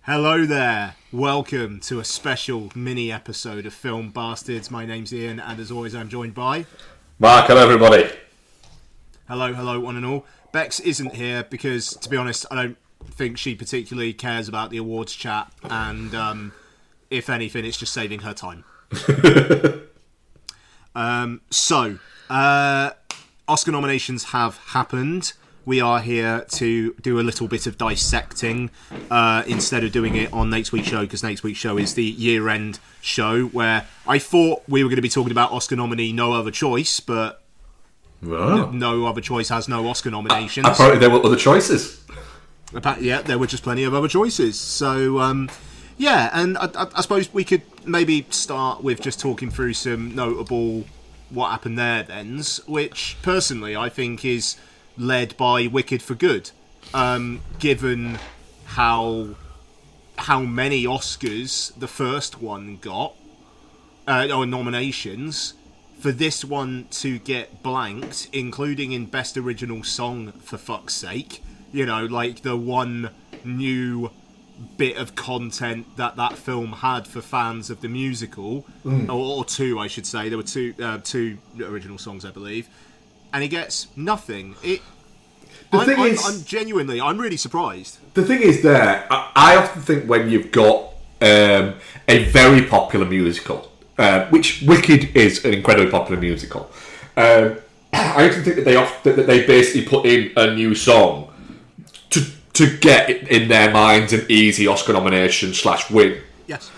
Hello there. Welcome to a special mini episode of Film Bastards. My name's Ian, and as always, I'm joined by Mark. Hello, everybody. Hello, one and all. Bex isn't here because, to be honest, I don't think she particularly cares about the awards chat, and if anything, it's just saving her time. Oscar nominations have happened. We are here to do a little bit of dissecting instead of doing it on next week's show, because next week's show is the year-end show, where I thought we were going to be talking about Oscar nominee No Other Choice, but No Other Choice has no Oscar nominations. Apparently there were other choices. Yeah, there were just plenty of other choices. So, and I suppose we could maybe start with just talking through some notable what happened there thens, which personally I think is led by Wicked for Good, given how many Oscars the first one got, or nominations, for this one to get blanked, including in Best Original Song, for fuck's sake. You know, like the one new bit of content that film had for fans of the musical, or two, I should say. There were two original songs, I believe. And he gets nothing. I'm really surprised. The thing is I often think when you've got a very popular musical, which Wicked is an incredibly popular musical, I often think that they basically put in a new song to get in their minds an easy Oscar nomination / win. Yes.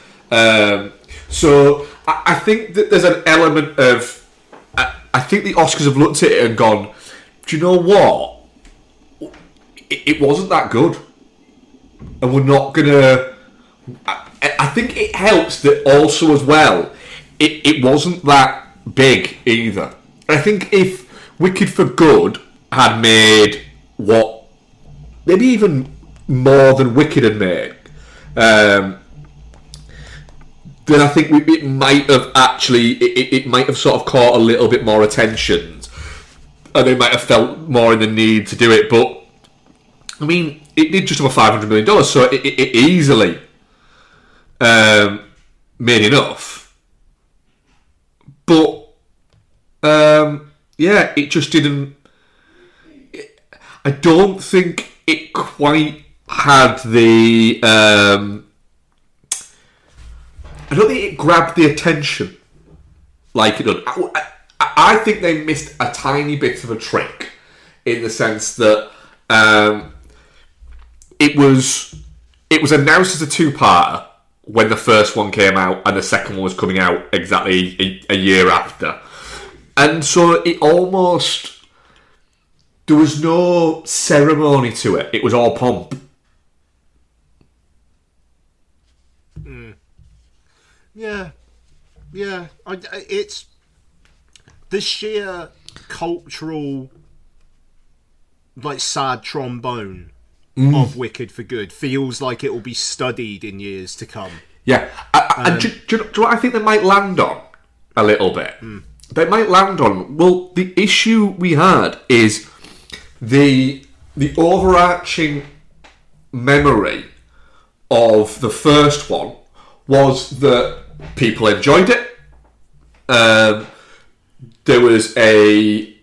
So I think that there's an element of... I think the Oscars have looked at it and gone, do you know what? It wasn't that good. And we're not going to... I think it helps that also as well, it wasn't that big either. I think if Wicked for Good had made what... maybe even more than Wicked had made, then I think it might have actually... It might have sort of caught a little bit more attention, and they might have felt more in the need to do it. But I mean, it did just over $500 million, so it easily made enough. But it just didn't... I don't think it quite had the... I don't think it grabbed the attention like it did. I think they missed a tiny bit of a trick, in the sense that it was announced as a two-parter when the first one came out, and the second one was coming out exactly a year after. And so it almost... there was no ceremony to it. It was all pomp. Yeah. It's the sheer cultural, like, sad trombone of Wicked for Good feels like it will be studied in years to come. Yeah. And do you know what I think they might land on a little bit? They might land on... well, the issue we had is the overarching memory of the first one was that people enjoyed it. There was a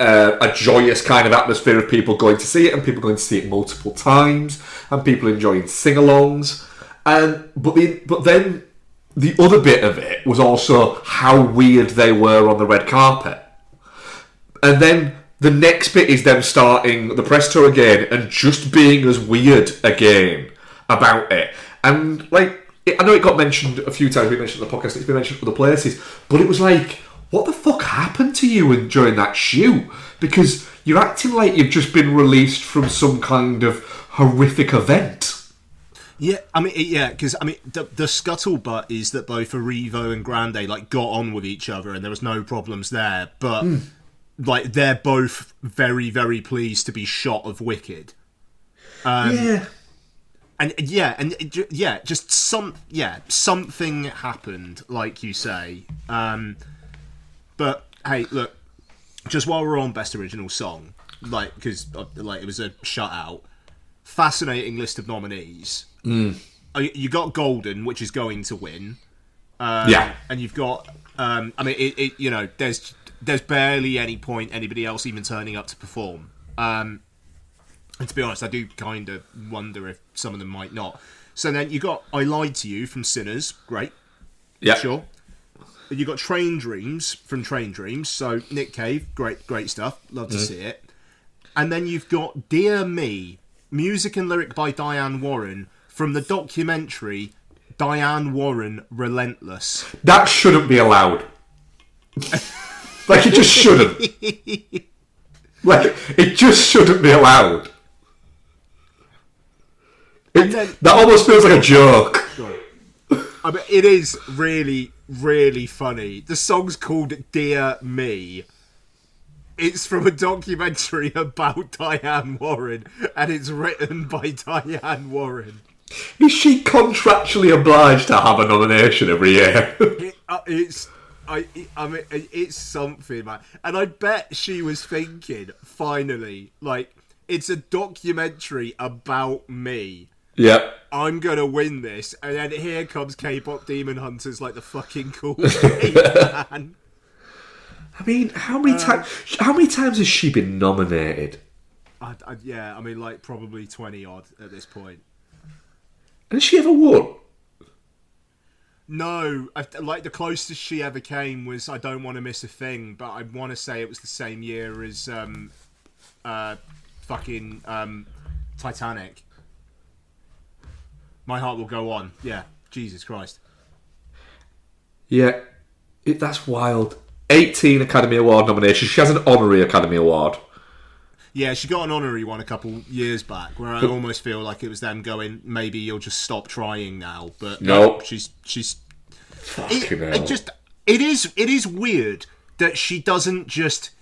joyous kind of atmosphere of people going to see it, and people going to see it multiple times, and people enjoying sing-alongs. But then the other bit of it was also how weird they were on the red carpet. And then the next bit is them starting the press tour again and just being as weird again about it. And, like, I know it got mentioned a few times. We mentioned it on the podcast. It's been mentioned other places. But it was like, what the fuck happened to you during that shoot? Because you're acting like you've just been released from some kind of horrific event. Yeah, because the scuttlebutt is that both Erivo and Grande got on with each other, and there was no problems there. But they're both very, very pleased to be shot of Wicked. Something happened, like you say. But hey, look, just while we're on Best Original Song, because it was a shutout. Fascinating list of nominees. you got Golden, which is going to win. Yeah. And you've got, I mean, there's barely any point anybody else even turning up to perform. And to be honest, I do kind of wonder if some of them might not. So then you got I Lied to You from Sinners, great, Yeah. sure. You got Train Dreams from Train Dreams, so Nick Cave, great stuff, love to see it. And then you've got Dear Me, music and lyric by Diane Warren from the documentary Diane Warren Relentless. That shouldn't be allowed. Like, it just shouldn't. Like, it just shouldn't be allowed. That almost feels like a joke. I mean, it is really, really funny. The song's called Dear Me. It's from a documentary about Diane Warren, and it's written by Diane Warren. Is she contractually obliged to have a nomination every year? I mean, it's something, man. And I bet she was thinking, finally, like, it's a documentary about me. Yep. I'm gonna win this, and then here comes K-pop Demon Hunters, like the fucking cool thing, man. I mean, how many times has she been nominated? Yeah, I mean, like, probably 20 odd at this point. Has she ever won? No, like the closest she ever came was I Don't Want to Miss a Thing, but I want to say it was the same year as Titanic. My Heart Will Go On. Yeah, Jesus Christ. Yeah, that's wild. 18 Academy Award nominations. She has an honorary Academy Award. Yeah, she got an honorary one a couple years back, where I almost feel like it was them going, maybe you'll just stop trying now. But no, she's. Fucking hell. It is weird that she doesn't just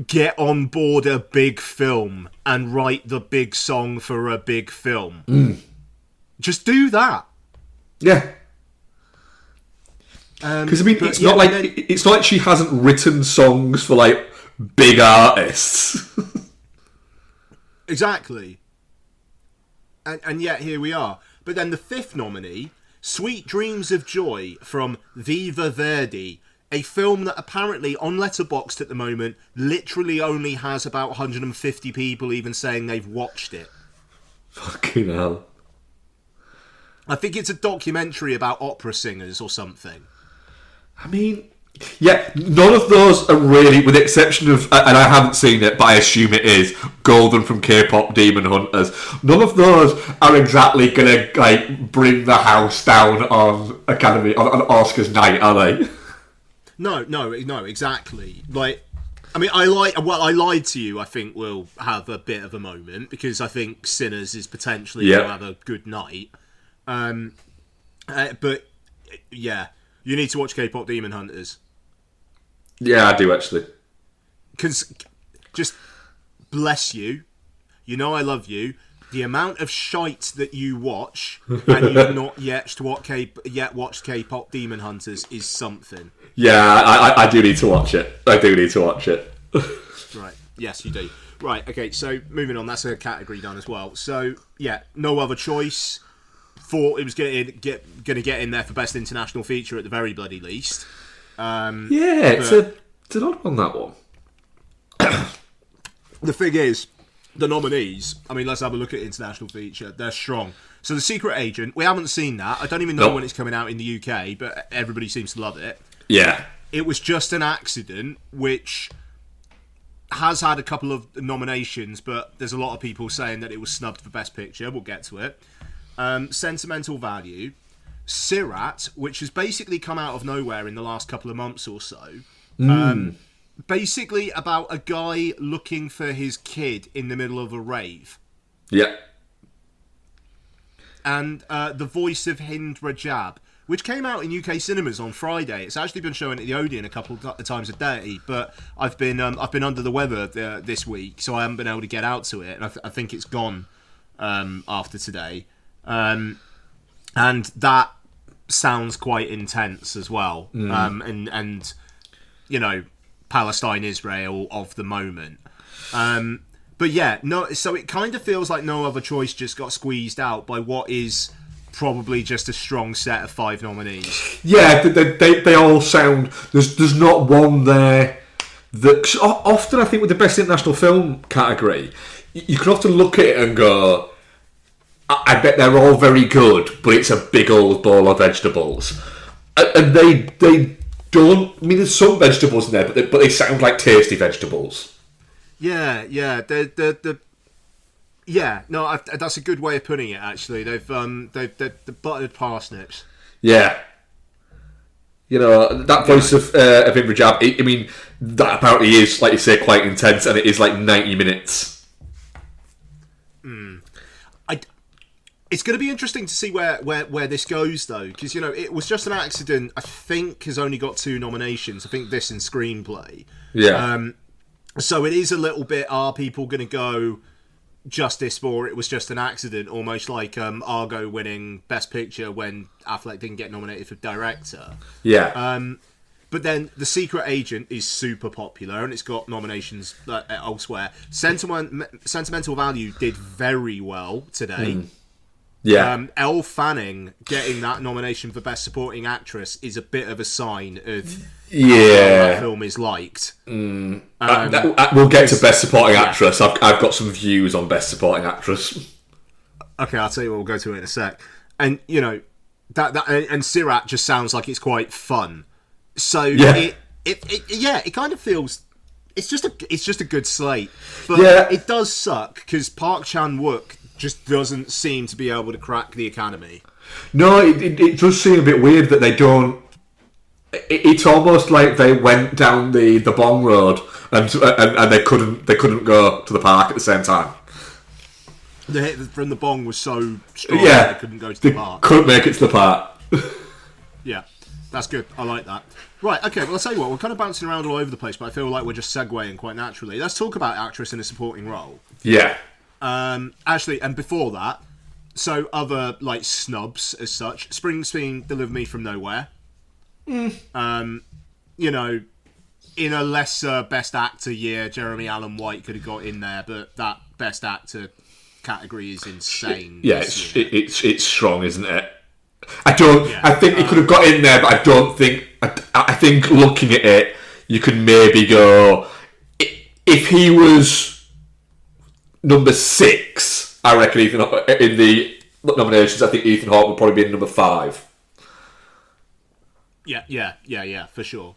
get on board a big film and write the big song for a big film. Just do that. Yeah. Because I mean, it's not like she hasn't written songs for like big artists. Exactly. And yet here we are. But then the fifth nominee, Sweet Dreams of Joy from Viva Verdi, a film that apparently on Letterboxd at the moment literally only has about 150 people even saying they've watched it. Fucking hell. I think it's a documentary about opera singers or something. I mean, yeah, none of those are really, with the exception of, and I haven't seen it, but I assume it is, Golden from K-pop Demon Hunters. None of those are exactly gonna like bring the house down on Academy on Oscars night, are they? No, exactly. Like, I mean, I Lied to You, I think will have a bit of a moment because I think Sinners is potentially going to have a good night. But yeah, you need to watch K-pop Demon Hunters. Yeah, I do actually. Because, just bless you. You know I love you. The amount of shite that you watch and you've not yet watched K-pop Demon Hunters is something. Yeah, I do need to watch it. Right. Yes, you do. Right. Okay. So moving on. That's a category done as well. So yeah, No Other Choice. Thought it was going to get in there for best international feature at the very bloody least. It's an odd one, that one. The thing is, the nominees, I mean, let's have a look at international feature. They're strong. So The Secret Agent, we haven't seen that. I don't even know when it's coming out in the UK, but everybody seems to love it. Yeah. It Was Just an Accident, which has had a couple of nominations, but there's a lot of people saying that it was snubbed for Best Picture. We'll get to it. Sentimental Value. Sirat, which has basically come out of nowhere in the last couple of months or so. Basically about a guy looking for his kid in the middle of a rave. Yeah. And The Voice of Hind Rajab, which came out in UK cinemas on Friday. It's actually been shown at the Odeon a couple of times a day, but I've been under the weather this week, so I haven't been able to get out to it, and I think it's gone after today. And that sounds quite intense as well. And you know, Palestine, Israel of the moment. But yeah, no. So it kind of feels like No Other Choice just got squeezed out by what is probably just a strong set of 5 nominees. Yeah, they all sound. There's not one there that often I think with the best international film category, you can often look at it and go, I bet they're all very good, but it's a big old bowl of vegetables, and they don't. I mean, there's some vegetables in there, but they sound like tasty vegetables. Yeah. Yeah, no, that's a good way of putting it. Actually, they've the buttered parsnips. Yeah, you know that voice of Imre Jab. I mean, that apparently is, like you say, quite intense, and it is like 90 minutes. It's going to be interesting to see where this goes, though, because it was just an accident. I think has only got 2 nominations. I think this and screenplay. Yeah. So it is a little bit. Are people going to go justice for it was just an accident, almost like Argo winning Best Picture when Affleck didn't get nominated for Director? Yeah. But then The Secret Agent is super popular and it's got nominations elsewhere. Sentimental Value did very well today. Yeah. Elle Fanning getting that nomination for Best Supporting Actress is a bit of a sign of how that film is liked. We'll get to Best Supporting Actress. I've got some views on Best Supporting Actress. Okay, I'll tell you what, we'll go to it in a sec. And, that and Sirat just sounds like it's quite fun. So, it kind of feels... It's just a good slate. But it does suck, because Park Chan-wook just doesn't seem to be able to crack the Academy. No, it does seem a bit weird that they don't. It's almost like they went down the Bong road and they couldn't go to the park at the same time. The hit from the Bong was so strong they couldn't go to the park. Couldn't make it to the park. Yeah, that's good. I like that. Right, okay, well, I'll tell you what, we're kind of bouncing around all over the place, but I feel like we're just segueing quite naturally. Let's talk about actress in a supporting role. Yeah. Actually, and before that, so other, snubs as such. Springsteen, Deliver Me From Nowhere. In a lesser Best Actor year, Jeremy Allen White could have got in there, but that Best Actor category is insane. Yeah, it's strong, isn't it? I think he could have got in there, but I don't think... I think looking at it, you could maybe go... If he was number 6, I reckon in the nominations, I think Ethan Hawke would probably be in number 5. Yeah, for sure.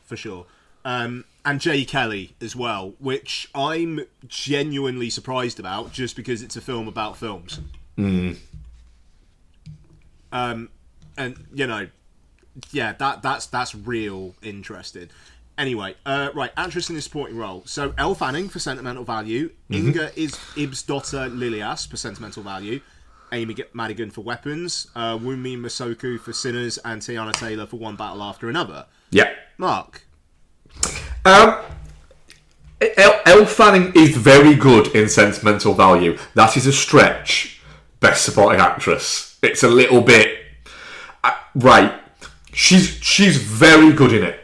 And Jay Kelly as well, which I'm genuinely surprised about, just because it's a film about films. That's real interesting. Anyway, right, actress in a supporting role. So Elle Fanning for Sentimental Value, Inga Ibsdotter Lilias for Sentimental Value, Amy Madigan for Weapons, Wunmi Masoku for Sinners, and Tiana Taylor for One Battle After Another. Yeah. Mark? Elle Fanning is very good in Sentimental Value. That is a stretch. Best Supporting Actress. It's a little bit... right. She's very good in it.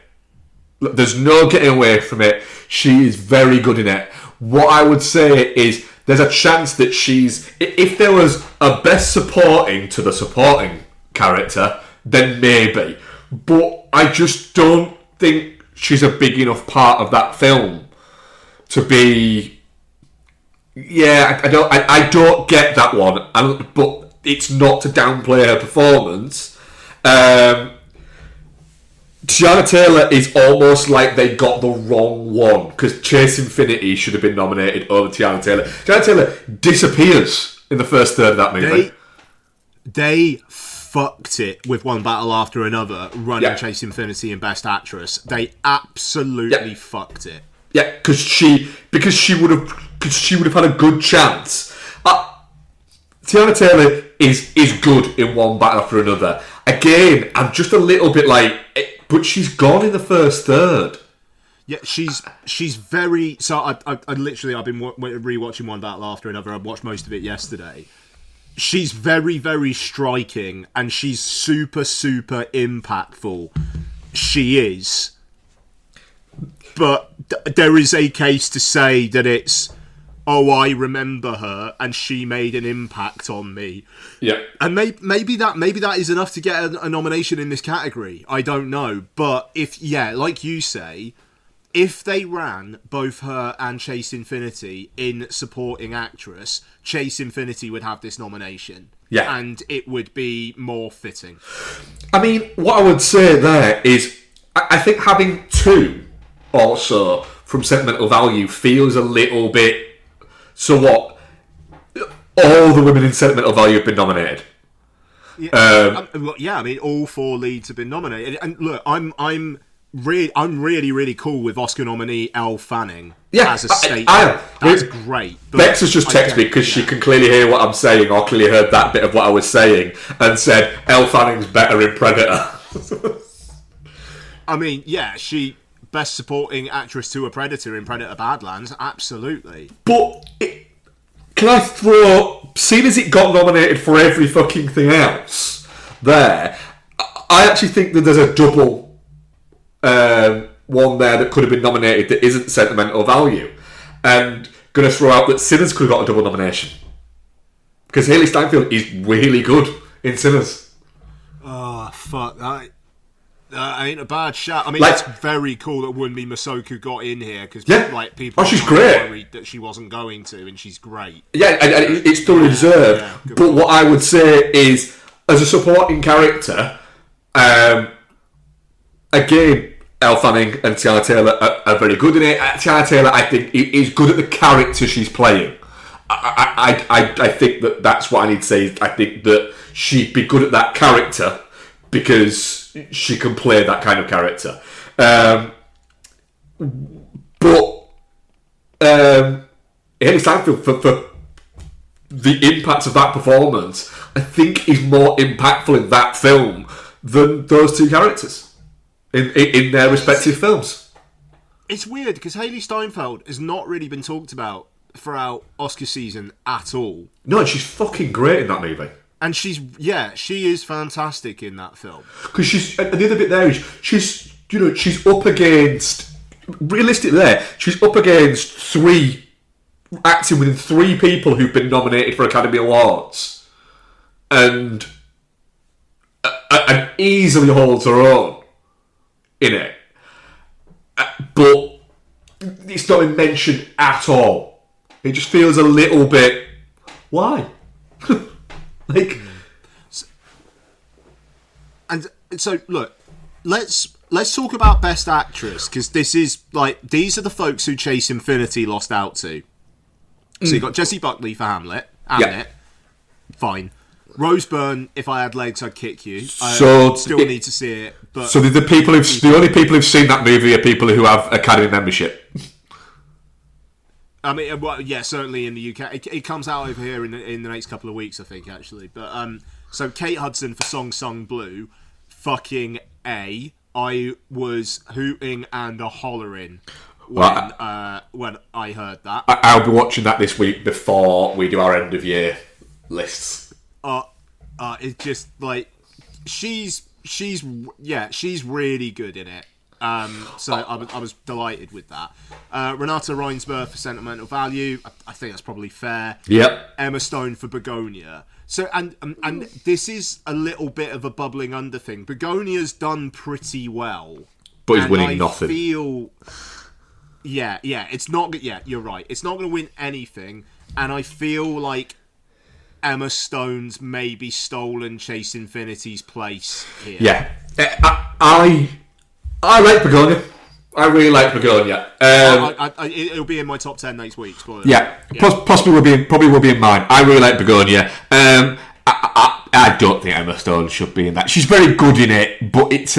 There's no getting away from it. She is very good in it. What I would say is there's a chance that she's... If there was a Best Supporting to the supporting character, then maybe. But I just don't think she's a big enough part of that film to be... Yeah, I don't get that one. But it's not to downplay her performance. Tiana Taylor is almost like they got the wrong one, because Chase Infinity should have been nominated over Tiana Taylor. Tiana Taylor disappears in the first third of that movie. They fucked it with One Battle After Another, running Chase Infinity and Best Actress. They absolutely fucked it. Yeah, because she would have had a good chance. Tiana Taylor is good in One Battle After Another. Again, I'm just a little bit like... But she's gone in the first third. Yeah, she's very... So I've been rewatching One Battle After Another. I watched most of it yesterday. She's very, very striking, and she's super, super impactful. She is. But there is a case to say that it's oh, I remember her and she made an impact on me. Yeah. And maybe that is enough to get a nomination in this category. I don't know. But like you say, if they ran both her and Chase Infinity in supporting actress, Chase Infinity would have this nomination. Yeah. And it would be more fitting. I mean, what I would say there is, I think having two also from Sentimental Value feels a little bit... So what? All the women in Sentimental Value have been nominated. Yeah, I mean, all 4 leads have been nominated. And look, I'm really cool with Oscar nominee Elle Fanning as a statement. That's great. Bex has just texted me because she can clearly hear what I'm saying, or clearly heard that bit of what I was saying, and said Elle Fanning's better in Predator. I mean, yeah, she best supporting actress to a Predator in Predator Badlands, absolutely. But can I throw, seeing as it got nominated for every fucking thing else there, I actually think that there's a double one there that could have been nominated that isn't Sentimental Value, and going to throw out that Sinners could have got a double nomination because Haley Steinfeld is really good in Sinners. Oh fuck that. Ain't a bad shout. I mean, it's very cool that Wunmi Masoku got in here because people she's were great. Worried that she wasn't going to, and she's great. Yeah, and it's thoroughly deserved. Yeah, but what I would say is, as a supporting character, again, Elle Fanning and Tiana Taylor are very good in it. Tiana Taylor, I think, is good at the character she's playing. I think that's what I need to say. I think that she'd be good at that character because she can play that kind of character. But Haley Steinfeld, for the impact of that performance, I think is more impactful in that film than those two characters in their respective films. It's weird because Haley Steinfeld has not really been talked about throughout Oscar season at all. No, she's fucking great in that movie. And she is fantastic in that film. Because she's, and the other bit there is, she's up against, realistically there, she's up against acting within 3 people who've been nominated for Academy Awards. And easily holds her own in it. But it's not been mentioned at all. It just feels a little bit, why? So look, let's talk about Best Actress because these are the folks who Chase Infinity lost out to. So you got Jessie Buckley for Hamlet, fine. Rose Byrne, If I Had Legs, I'd Kick You. I still need to see it. But so the only people who've seen that movie are people who have Academy membership. I mean, certainly in the UK. It comes out over here in the next couple of weeks, I think, actually. But so Kate Hudson for Song Sung Blue, fucking A. I was hooting and a hollering when I heard that. I'll be watching that this week before we do our end of year lists. It's just like she's really good in it. So I was delighted with that. Renata Reinsberg for Sentimental Value. I think that's probably fair. Yep. Emma Stone for Begonia. So and this is a little bit of a bubbling under thing. Begonia's done pretty well, but he's winning nothing. It's not. Yeah, you're right. It's not going to win anything, and I feel like Emma Stone's maybe stolen Chase Infinity's place here. Yeah, I like Begonia. I really like Begonia. It'll be in my top 10 next week. Possibly will be in mine. I really like Begonia. I don't think Emma Stone should be in that. She's very good in it, but it's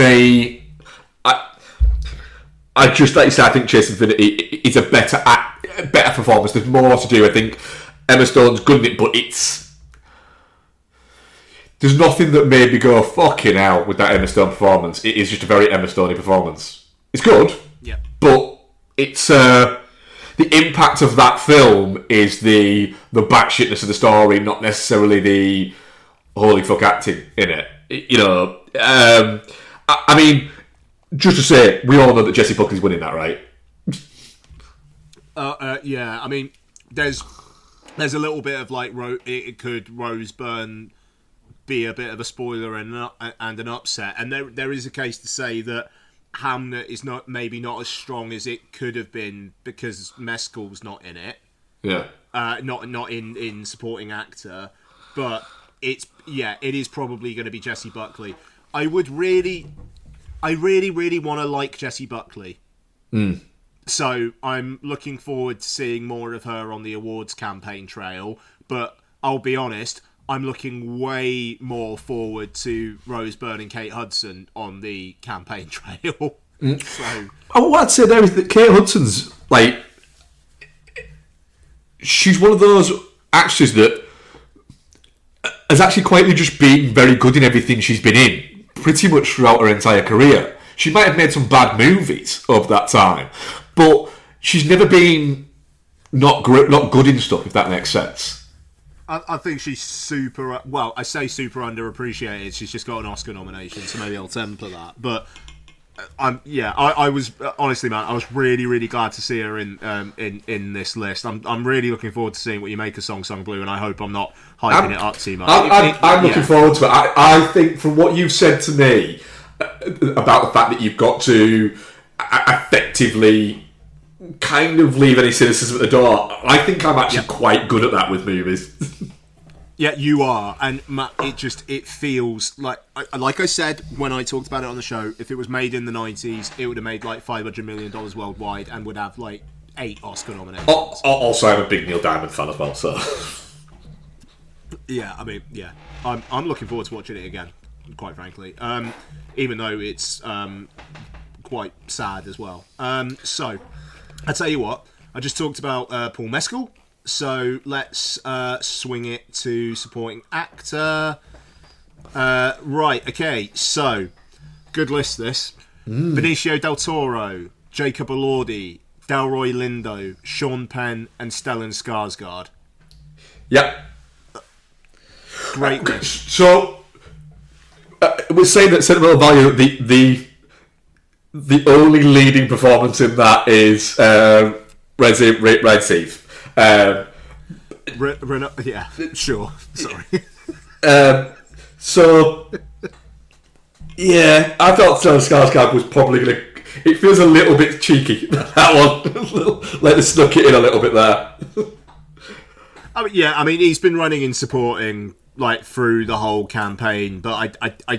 I just like you said. I think Chase Infinity is a better performance. There's more to do. I think Emma Stone's good in it, but there's nothing that made me go fucking hell with that Emma Stone performance. It is just a very Emma Stoney performance. It's good, but it's the impact of that film is the batshitness of the story, not necessarily the holy fuck acting in it. I mean, just to say, we all know that Jessie Buckley's winning that, right? I mean, there's a little bit of like could Rose Byrne be a bit of a spoiler and an upset, and there is a case to say that Hamnet is maybe not as strong as it could have been because Mescal's not in it. Yeah. Not in supporting actor, but it is probably going to be Jessie Buckley. I really want to like Jessie Buckley. So I'm looking forward to seeing more of her on the awards campaign trail, but I'll be honest, I'm looking way more forward to Rose Byrne and Kate Hudson on the campaign trail. So, what I'd say there is that Kate Hudson's, like, she's one of those actors that has actually quietly just been very good in everything she's been in, pretty much throughout her entire career. She might have made some bad movies over that time, but she's never been not good in stuff, if that makes sense. I think she's super... Well, I say super underappreciated. She's just got an Oscar nomination, so maybe I'll temper that. But I was... Honestly, man, I was really, really glad to see her in this list. I'm really looking forward to seeing what you make of Song Sung Blue, and I hope I'm not hyping it up too much. I'm looking forward to it. I think from what you've said to me about the fact that you've got to effectively kind of leave any cynicism at the door, I think I'm actually quite good at that with movies. Yeah, you are, and it feels like I said when I talked about it on the show. If it was made in the 90s, it would have made like $500 million worldwide and would have like 8 Oscar nominations. Also, I'm a big Neil Diamond fan as well, so yeah, I mean, yeah, I'm looking forward to watching it again, quite frankly. Even though it's quite sad as well. So I tell you what, I just talked about Paul Mescal. So let's swing it to supporting actor. Right, okay, so good list this. Benicio del Toro, Jacob Elordi, Delroy Lindo, Sean Penn, and Stellan Skarsgård. Yep. Great list. So we're saying that sentimental value, the only leading performance in that is Red Thief. Yeah, sure. Sorry. So, yeah, I thought Stellan Skarsgård was probably going to... It feels a little bit cheeky, that one. Like they snuck it in a little bit there. I mean, he's been running in supporting like through the whole campaign, but I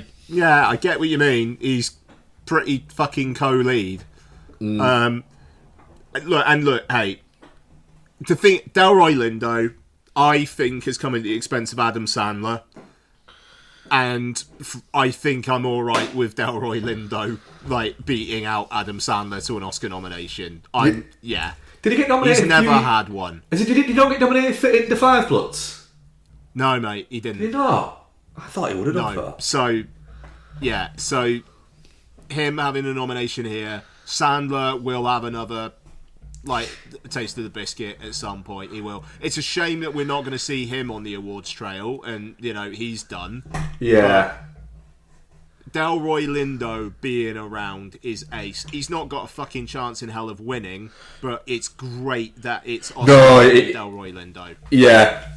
get what you mean. He's pretty fucking co-lead. Look, hey, to think Delroy Lindo, I think has come at the expense of Adam Sandler, and I think I'm all right with Delroy Lindo like beating out Adam Sandler to an Oscar nomination. Did he get nominated? He's never had one. Did he not get nominated for In the Five Bloods? No, mate, he didn't. Did he not? I thought he would have done that. So him having a nomination here, Sandler will have another like taste of the biscuit at some point. He will. It's a shame that we're not going to see him on the awards trail, and he's done. Yeah. Delroy Lindo being around is ace. He's not got a fucking chance in hell of winning, but it's great that it's Delroy Lindo. Yeah.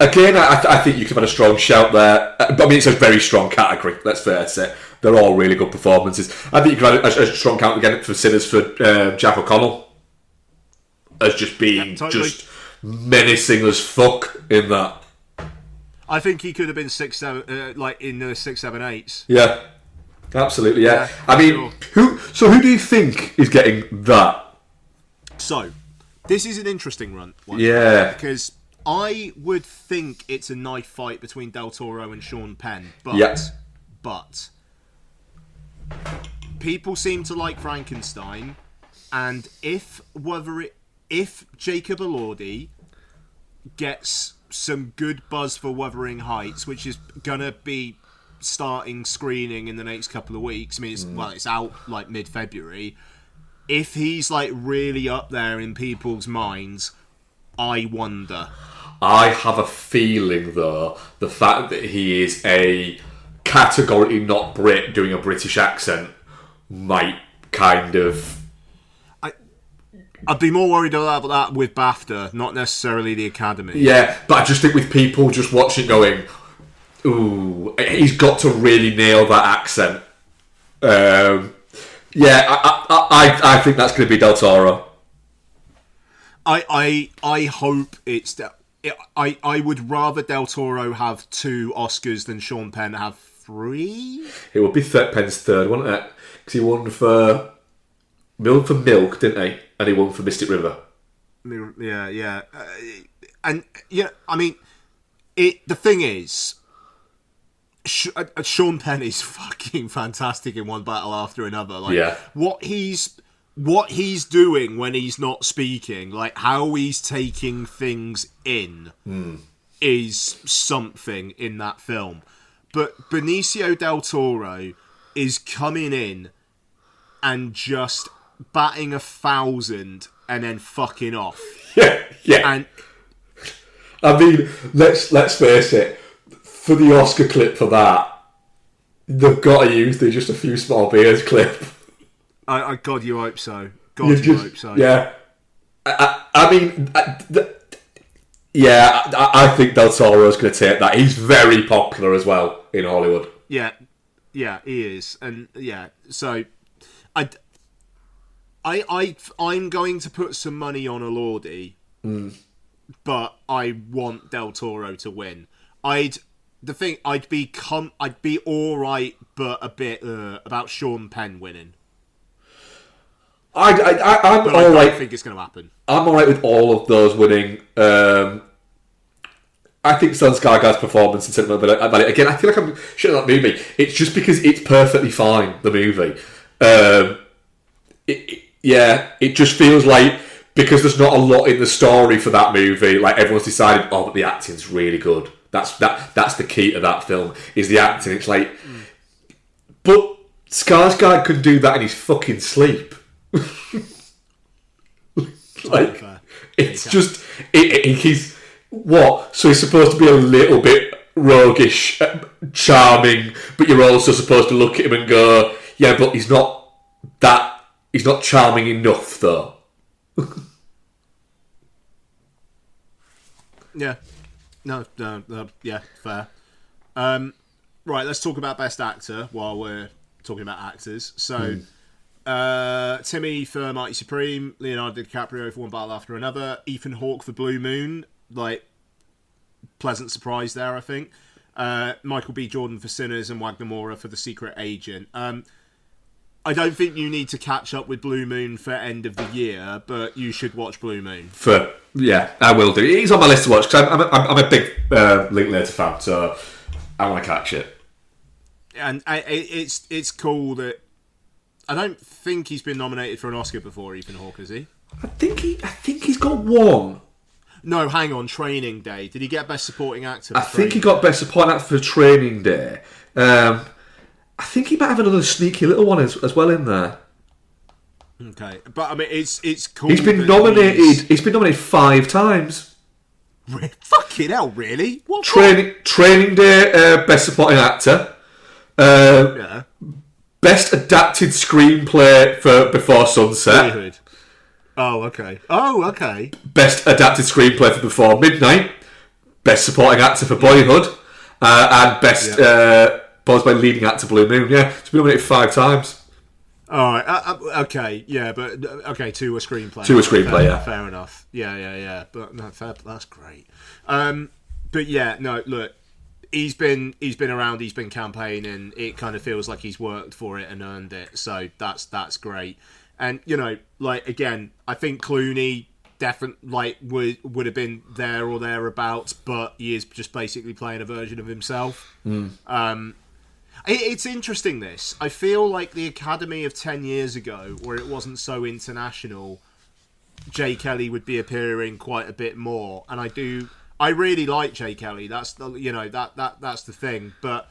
Again, I think you could have had a strong shout there. But I mean, it's a very strong category, let's face it. They're all really good performances. I think you could have a strong count again for Sinners for Jack O'Connell as just being just menacing as fuck in that. I think he could have been 6, 7, like in the 6, 7, 8s. Yeah, absolutely. Yeah, I mean, who do you think is getting that? So, this is an interesting one. Yeah, because I would think it's a knife fight between Del Toro and Sean Penn, but people seem to like Frankenstein, and if Jacob Elordi gets some good buzz for Wuthering Heights, which is gonna be starting screening in the next couple of weeks. I mean, it's out like mid-February. If he's like really up there in people's minds, I wonder. I have a feeling, though, the fact that he is a categorically not Brit doing a British accent might kind of I'd be more worried about that with BAFTA, not necessarily the Academy. Yeah, but I just think with people just watching going, ooh, he's got to really nail that accent. Yeah, I think that's going to be Del Toro. I hope it's... I would rather Del Toro have 2 Oscars than Sean Penn have 3. It would be Penn's third, wouldn't it? Because he won for Milk, didn't he? And he won for Mystic River. Yeah. And, yeah, I mean, the thing is, Sean Penn is fucking fantastic in one battle after another. Like, yeah. What he's doing when he's not speaking, like how he's taking things in, is something in that film. But Benicio del Toro is coming in and just batting 1,000 and then fucking off. Yeah. And I mean, let's face it. For the Oscar clip for that, they've got to use the Just a Few Small Beers clip. God, you hope so. You hope so. Yeah. I mean, I think Del Toro's going to take that. He's very popular as well in Hollywood. Yeah, he is, and yeah. So, I'm going to put some money on Elordi, but I want Del Toro to win. I'd be all right, but a bit about Sean Penn winning. I'm but all I don't right. think it's going to happen. I'm all right with all of those winning. I think Stellan Skarsgård's performance in Cinema, but again, I feel like I'm shitting on that movie. It's just because it's perfectly fine, the movie. It just feels like because there's not a lot in the story for that movie, like everyone's decided, but the acting's really good. That's the key to that film, is the acting. It's like, but Skarsgård could do that in his fucking sleep. Like, it's just he's what? So he's supposed to be a little bit roguish, charming, but you're also supposed to look at him and go, yeah, but he's not charming enough, though. Yeah. No, yeah, fair. Right, let's talk about Best Actor while we're talking about actors. So, Timmy for Mighty Supreme, Leonardo DiCaprio for One Battle After Another, Ethan Hawke for Blue Moon, like, pleasant surprise there, I think. Michael B. Jordan for Sinners and Wagner Moura for The Secret Agent. I don't think you need to catch up with Blue Moon for end of the year, but you should watch Blue Moon. Yeah, I will do. He's on my list to watch because I'm a big Linklater fan, so I want to catch it. And it's cool that I don't think he's been nominated for an Oscar before, Ethan Hawke, has he? I think he's got one. No, hang on, Training Day. Did he get Best Supporting Actor? I think he got Best Supporting Actor for Training Day. I think he might have another sneaky little one as well in there. Okay, but I mean, it's cool. He's been nominated. He's been nominated 5 times. Fucking hell, really? What? Training Day, Best Supporting Actor. Yeah. Best Adapted Screenplay for Before Sunset. Boyhood. Oh, okay. Best Adapted Screenplay for Before Midnight. Best Supporting Actor for Boyhood. And Best Buzz by Leading Actor Blue Moon. Yeah, it's been nominated 5 times. All right. Okay. Yeah, but okay. 2 a screenplay. 2 a screenplay. Yeah. Fair enough. Yeah. But no, fair. That's great. But yeah, no. Look, he's been around. He's been campaigning. It kind of feels like he's worked for it and earned it. So that's great. And like again, I think Clooney definitely would have been there or thereabouts, but he is just basically playing a version of himself. It's interesting, this. I feel like the Academy of 10 years ago, where it wasn't so international, Jay Kelly would be appearing quite a bit more. And I really like Jay Kelly. That's that's the thing. But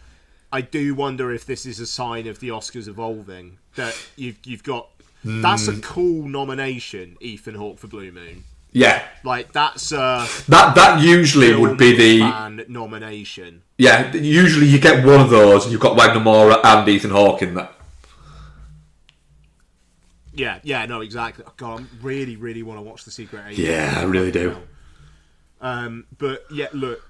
I do wonder if this is a sign of the Oscars evolving. That you've got... That's a cool nomination, Ethan Hawke for Blue Moon. Yeah, like that's that usually would be the fan nomination. Yeah, usually you get one of those, and you've got Wagner Moura and Ethan Hawke in that. Yeah, no, exactly. Oh, God, I really, really want to watch The Secret Agent. Yeah, I really do. But yeah, look,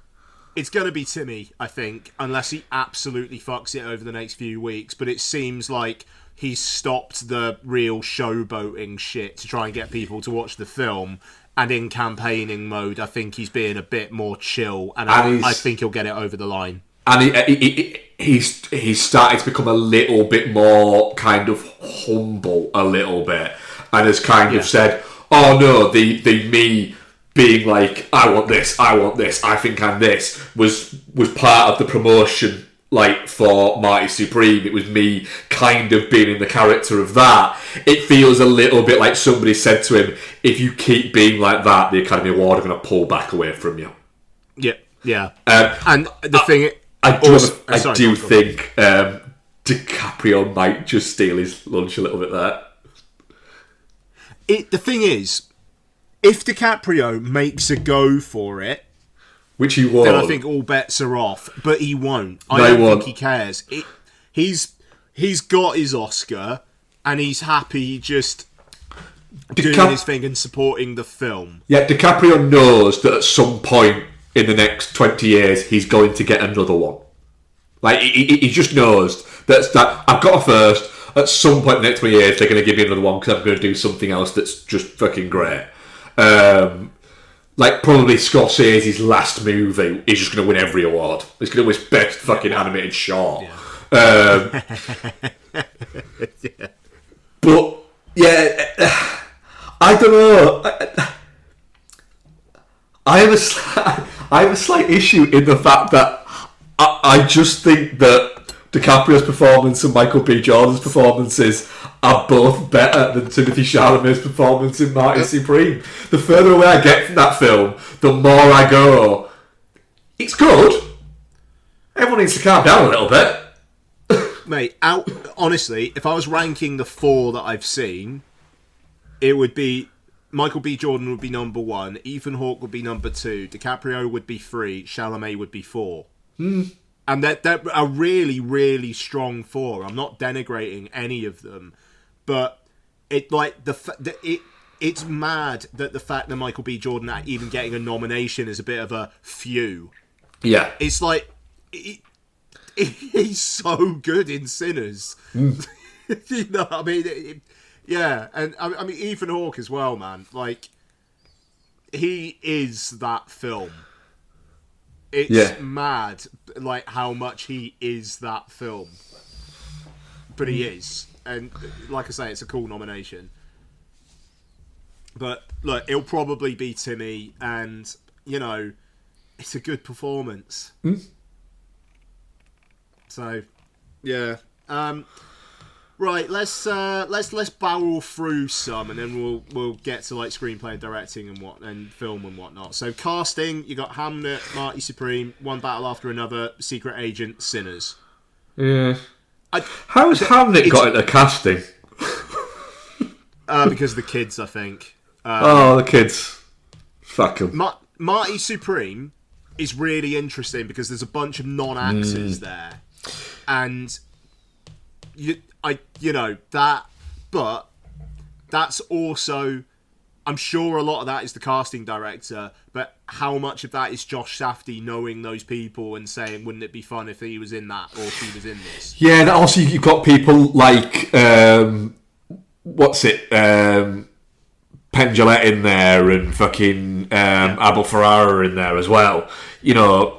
it's going to be Timmy, I think, unless he absolutely fucks it over the next few weeks. But it seems like he's stopped the real showboating shit to try and get people to watch the film. And in campaigning mode, I think he's being a bit more chill, and I think he'll get it over the line. And he's starting to become a little bit more kind of humble, a little bit, and has kind of said, "Oh no, the me being like, I want this, I think I'm this," was part of the promotion. Like for Marty Supreme, it was me kind of being in the character of that. It feels a little bit like somebody said to him, "If you keep being like that, the Academy Award are going to pull back away from you." Yeah. And the thing, I do think DiCaprio might just steal his lunch a little bit there. The thing is, if DiCaprio makes a go for it, which he won't, then I think all bets are off. But he won't. I don't think he cares. He's got his Oscar, and he's happy just doing his thing and supporting the film. Yeah, DiCaprio knows that at some point in the next 20 years, he's going to get another one. Like, he just knows that I've got a first. At some point in the next 20 years, they're going to give me another one because I'm going to do something else that's just fucking great. Like, probably Scorsese's last movie is just going to win every award. It's going to win best fucking animated short. Yeah. But, yeah, I don't know. I have a slight issue in the fact that I just think that DiCaprio's performance and Michael B. Jordan's performances are both better than Timothée Chalamet's performance in Marty Supreme. The further away I get from that film, the more I go, it's good. Everyone needs to calm down a little bit. Mate, honestly, if I was ranking the 4 that I've seen, it would be Michael B. Jordan would be number 1, Ethan Hawke would be number 2, DiCaprio would be 3, Chalamet would be 4. And they're a really, really strong 4. I'm not denigrating any of them, but it's mad that the fact that Michael B. Jordan even getting a nomination is a bit of a few. Yeah, it's like he's so good in Sinners. You know what I mean? Yeah, and I mean Ethan Hawke as well, man. Like, he is that film. It's mad, like, how much he is that film. But he is. And, like I say, it's a cool nomination. But, look, it'll probably be Timmy, and, you know, it's a good performance. So, yeah. Right, let's barrel through some, and then we'll get to like screenplay and directing and film and whatnot. So casting, you got Hamnet, Marty Supreme, One Battle After Another, Secret Agent, Sinners. Yeah. How has Hamnet got into casting? Because of the kids, I think. The kids. Fuck them. Marty Supreme is really interesting because there's a bunch of non-actors there, and but that's also, I'm sure a lot of that is the casting director, but how much of that is Josh Safdie knowing those people and saying, wouldn't it be fun if he was in that or if he was in this? Yeah, and also you've got people like, Penn Jillette in there and fucking Abel Ferrara in there as well. You know,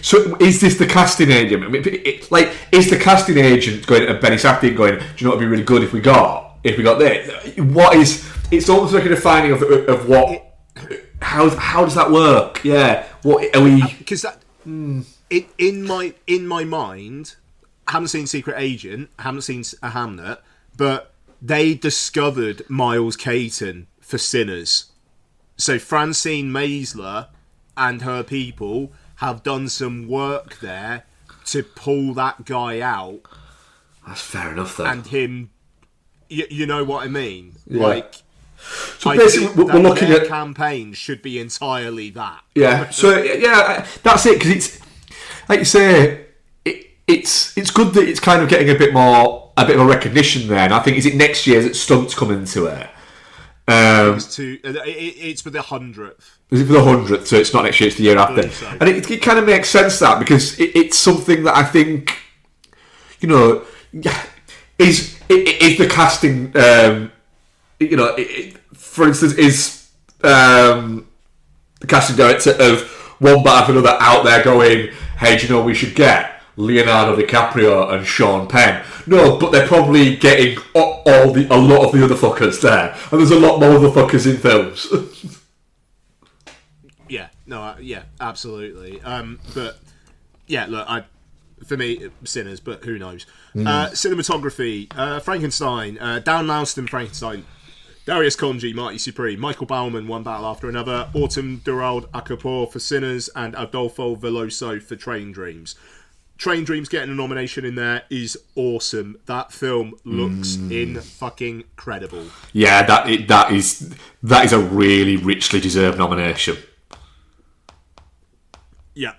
so is this the casting agent? I mean, is the casting agent going to Benny Safdie and going, do you know what would be really good if we got this? What is? It's almost like a defining of what. How does that work? Yeah. What are we? Because in my mind, I haven't seen Secret Agent, I haven't seen a Hamnet, but they discovered Miles Caton for Sinners. So Francine Maisler and her people have done some work there to pull that guy out. That's fair enough, though. And him, you know what I mean? Yeah. Like, so basically, we're looking at campaign should be entirely that. Yeah. So yeah, that's it. Because it's like you say, it's good good that it's kind of getting a bit of a recognition there. And I think, is it next year that Stunts come into it? It's for the 100th. Is it for the 100th? So it's not next year; it's the year after. So. And it kind of makes sense that, because it's something that I think, is the casting. For instance, is the casting director of One Battle After Another out there going, "Hey, do you know what we should get? Leonardo DiCaprio and Sean Penn." No, but they're probably getting a lot of the other fuckers there, and there's a lot more other fuckers in films. Yeah, absolutely. But yeah, look, for me, Sinners, but who knows? Cinematography: Frankenstein, Dan Lauston, Frankenstein. Darius Konji, Marty Supreme, Michael Bauman, One Battle After Another, Autumn Durald Akapour for Sinners, and Adolfo Veloso for Train Dreams. Train Dreams getting a nomination in there is awesome. That film looks fucking credible. Yeah, that is a really richly deserved nomination. Yeah.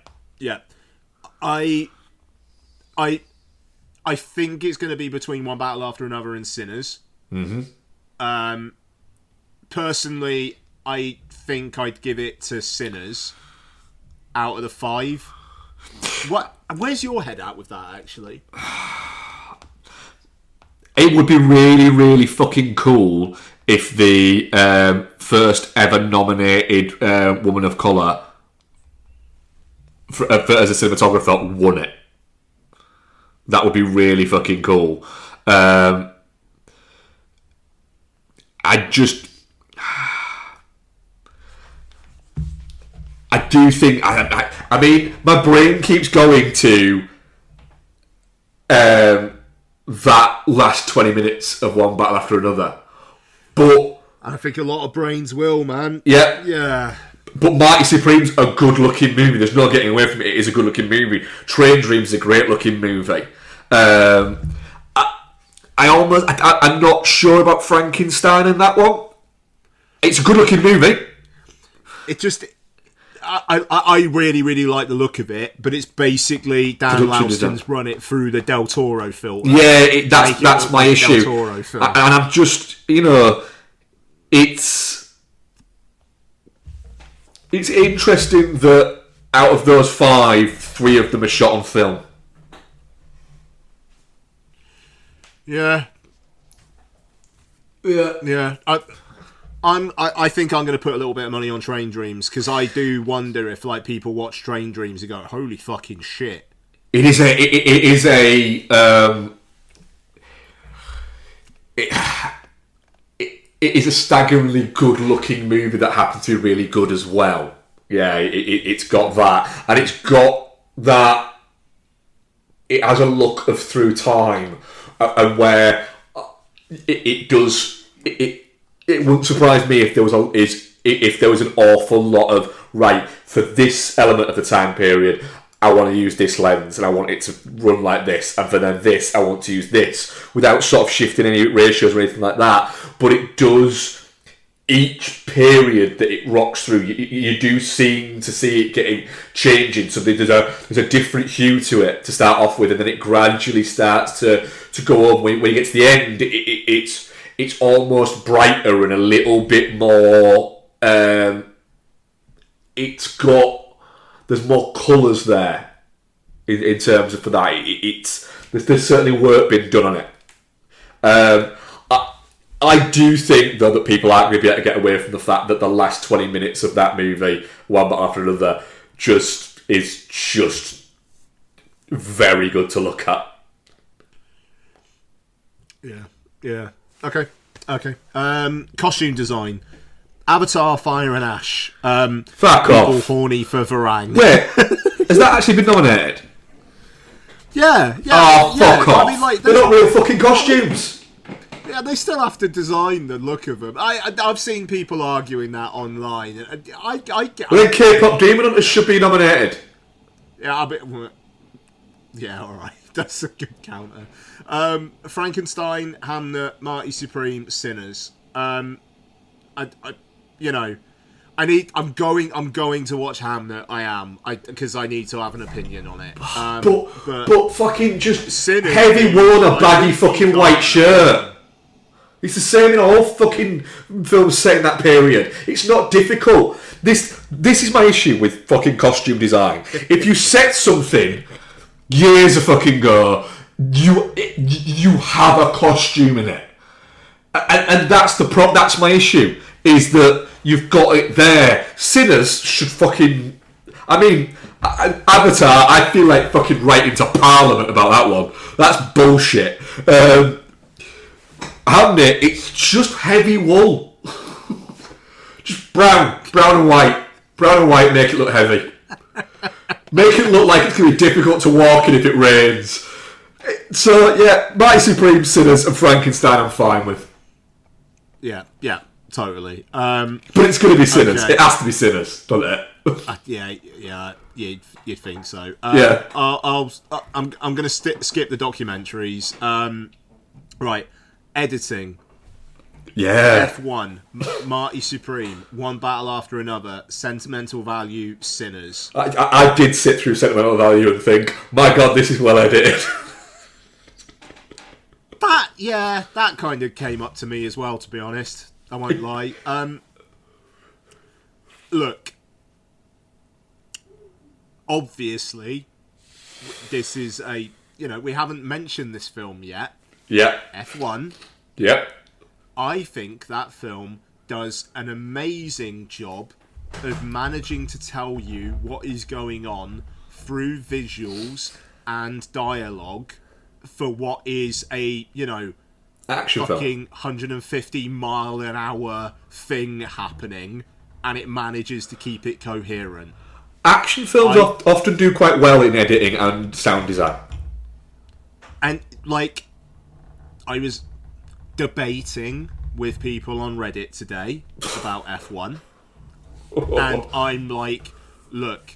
I think it's going to be between One Battle After Another and Sinners. Personally, I think I'd give it to Sinners out of the 5. Where's your head at with that, actually? It would be really, really fucking cool if the first ever nominated woman of colour as a cinematographer won it. That would be really fucking cool. I do think. I mean, my brain keeps going to that last 20 minutes of One Battle After Another, but I think a lot of brains will, man. Yeah. But Marty Supreme's a good-looking movie. There's no getting away from it. It is a good-looking movie. Train Dreams is a great-looking movie. I'm not sure about Frankenstein in that one. It's a good-looking movie. It just... I really, really like the look of it, but it's basically Dan Lauston's run it through the Del Toro filter. Yeah, that's my issue. Del Toro film. And I'm just, it's interesting that out of those 5, 3 of them are shot on film. Yeah. I think I'm going to put a little bit of money on Train Dreams, because I do wonder if people watch Train Dreams and go, "Holy fucking shit!" It is a staggeringly good-looking movie that happens to be really good as well. Yeah, it's got that, and it's got that. It has a look of through time, and where it does. It wouldn't surprise me if there was an awful lot of, right, for this element of the time period, I want to use this lens and I want it to run like this, and for then this, I want to use this, without sort of shifting any ratios or anything like that. But it does, each period that it rocks through, you do seem to see it changing. So there's a different hue to it to start off with, and then it gradually starts to go on. When you get to the end, it's almost brighter and a little bit more. There's more colours there in terms of for that. There's certainly work being done on it. I do think though that people aren't going to be able to get away from the fact that the last 20 minutes of that movie, One Battle After Another, is just very good to look at. Yeah. Okay. Costume design: Avatar, Fire and Ash. Fuck people off. Horny for Varang. Wait, has that actually been nominated? Yeah. Oh, fuck off. I mean, they're not real fucking costumes. Yeah, they still have to design the look of them. I've seen people arguing that online. Then K-pop Demon Hunters should be nominated. Yeah, all right. That's a good counter. Frankenstein, Hamnet, Marty Supreme, Sinners. I'm going to watch Hamnet. Because I need to have an opinion on it. But fucking just Sinners, heavy worn a baggy fucking white shirt. It's the same in all fucking films set in that period. It's not difficult. This is my issue with fucking costume design. If you set something years ago, you have a costume in it, and that's that's my issue. Is that you've got it there. Sinners should fucking... I mean, Avatar, I feel like fucking writing to Parliament about that one. That's bullshit. Hamnet, it's just heavy wool. Just brown and white. Brown and white, make it look heavy. Make it look like it's going to be difficult to walk in if it rains. So, yeah, Mighty Supreme, Sinners, and Frankenstein I'm fine with. Yeah, totally. But it's going to be Sinners. Okay. It has to be Sinners, doesn't it? You'd think so. Yeah. I'm going to skip the documentaries. Right, editing. Yeah. F1, Marty Supreme, One Battle After Another, Sentimental Value, Sinners. I did sit through Sentimental Value and think, my God, this is well edited. That kind of came up to me as well, to be honest. I won't lie. Look, obviously, this is we haven't mentioned this film yet. Yeah. F1. Yep. I think that film does an amazing job of managing to tell you what is going on through visuals and dialogue for what is a, action fucking film. 150 mile an hour thing happening, and it manages to keep it coherent. Action films often do quite well in editing and sound design. And, I was debating with people on Reddit today about F1, and I'm like, look,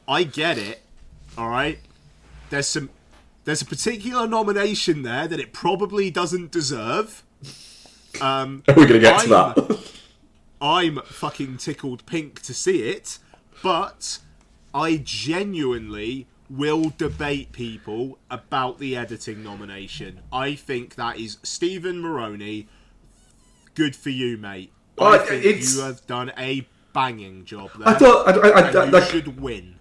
I get it, alright? There's a particular nomination there that it probably doesn't deserve. We're going to get to that. I'm fucking tickled pink to see it, but I genuinely will debate people about the editing nomination. I think that is Stephen Moroney. Good for you, mate. I think you have done a banging job there. You should win.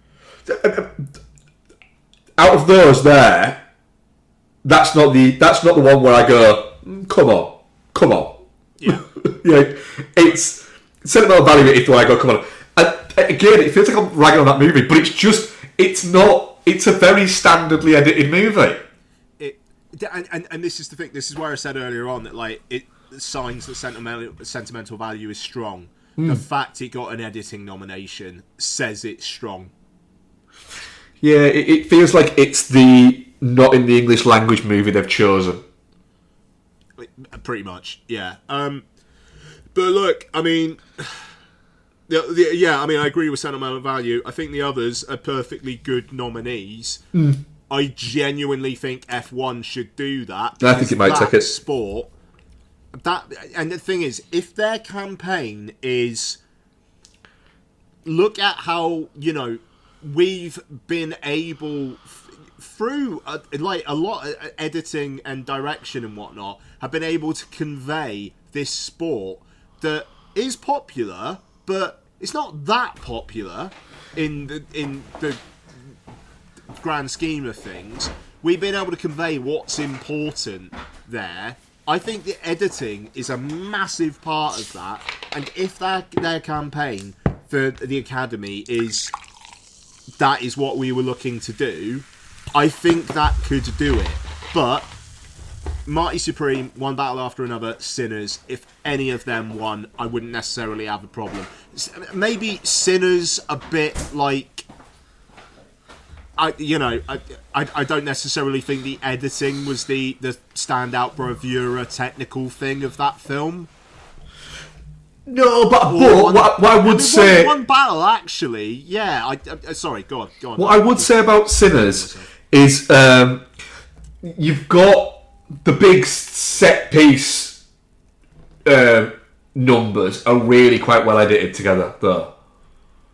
Out of those there, that's not the one where I go, come on. Yeah. It's sentimental value is where I go, come on. And again, it feels like I'm ragging on that movie, but it's not. It's a very standardly edited movie. And this is the thing. This is where I said earlier on that it signs that sentimental value is strong. The fact it got an editing nomination says it's strong. Yeah, it feels like it's the not in the English language movie they've chosen. Pretty much, yeah. But look, I mean, I agree with sentimental value. I think the others are perfectly good nominees. I genuinely think F1 should do that. I think it might take it. Sport. And the thing is, if their campaign is look at how we've been able through a lot of editing and direction and whatnot, have been able to convey this sport that is popular, but it's not that popular in the grand scheme of things. We've been able to convey what's important there. I think the editing is a massive part of that, and if their campaign for the Academy is what we were looking to do, I think that could do it. But Marty Supreme, One Battle After Another, Sinners, if any of them won, I wouldn't necessarily have a problem. Maybe Sinners a bit I don't necessarily think the editing was the standout bravura technical thing of that film. No, but what I would say... One battle, actually, yeah. Sorry, go on. What I would say about Sinners is you've got the big set piece numbers are really quite well edited together, though.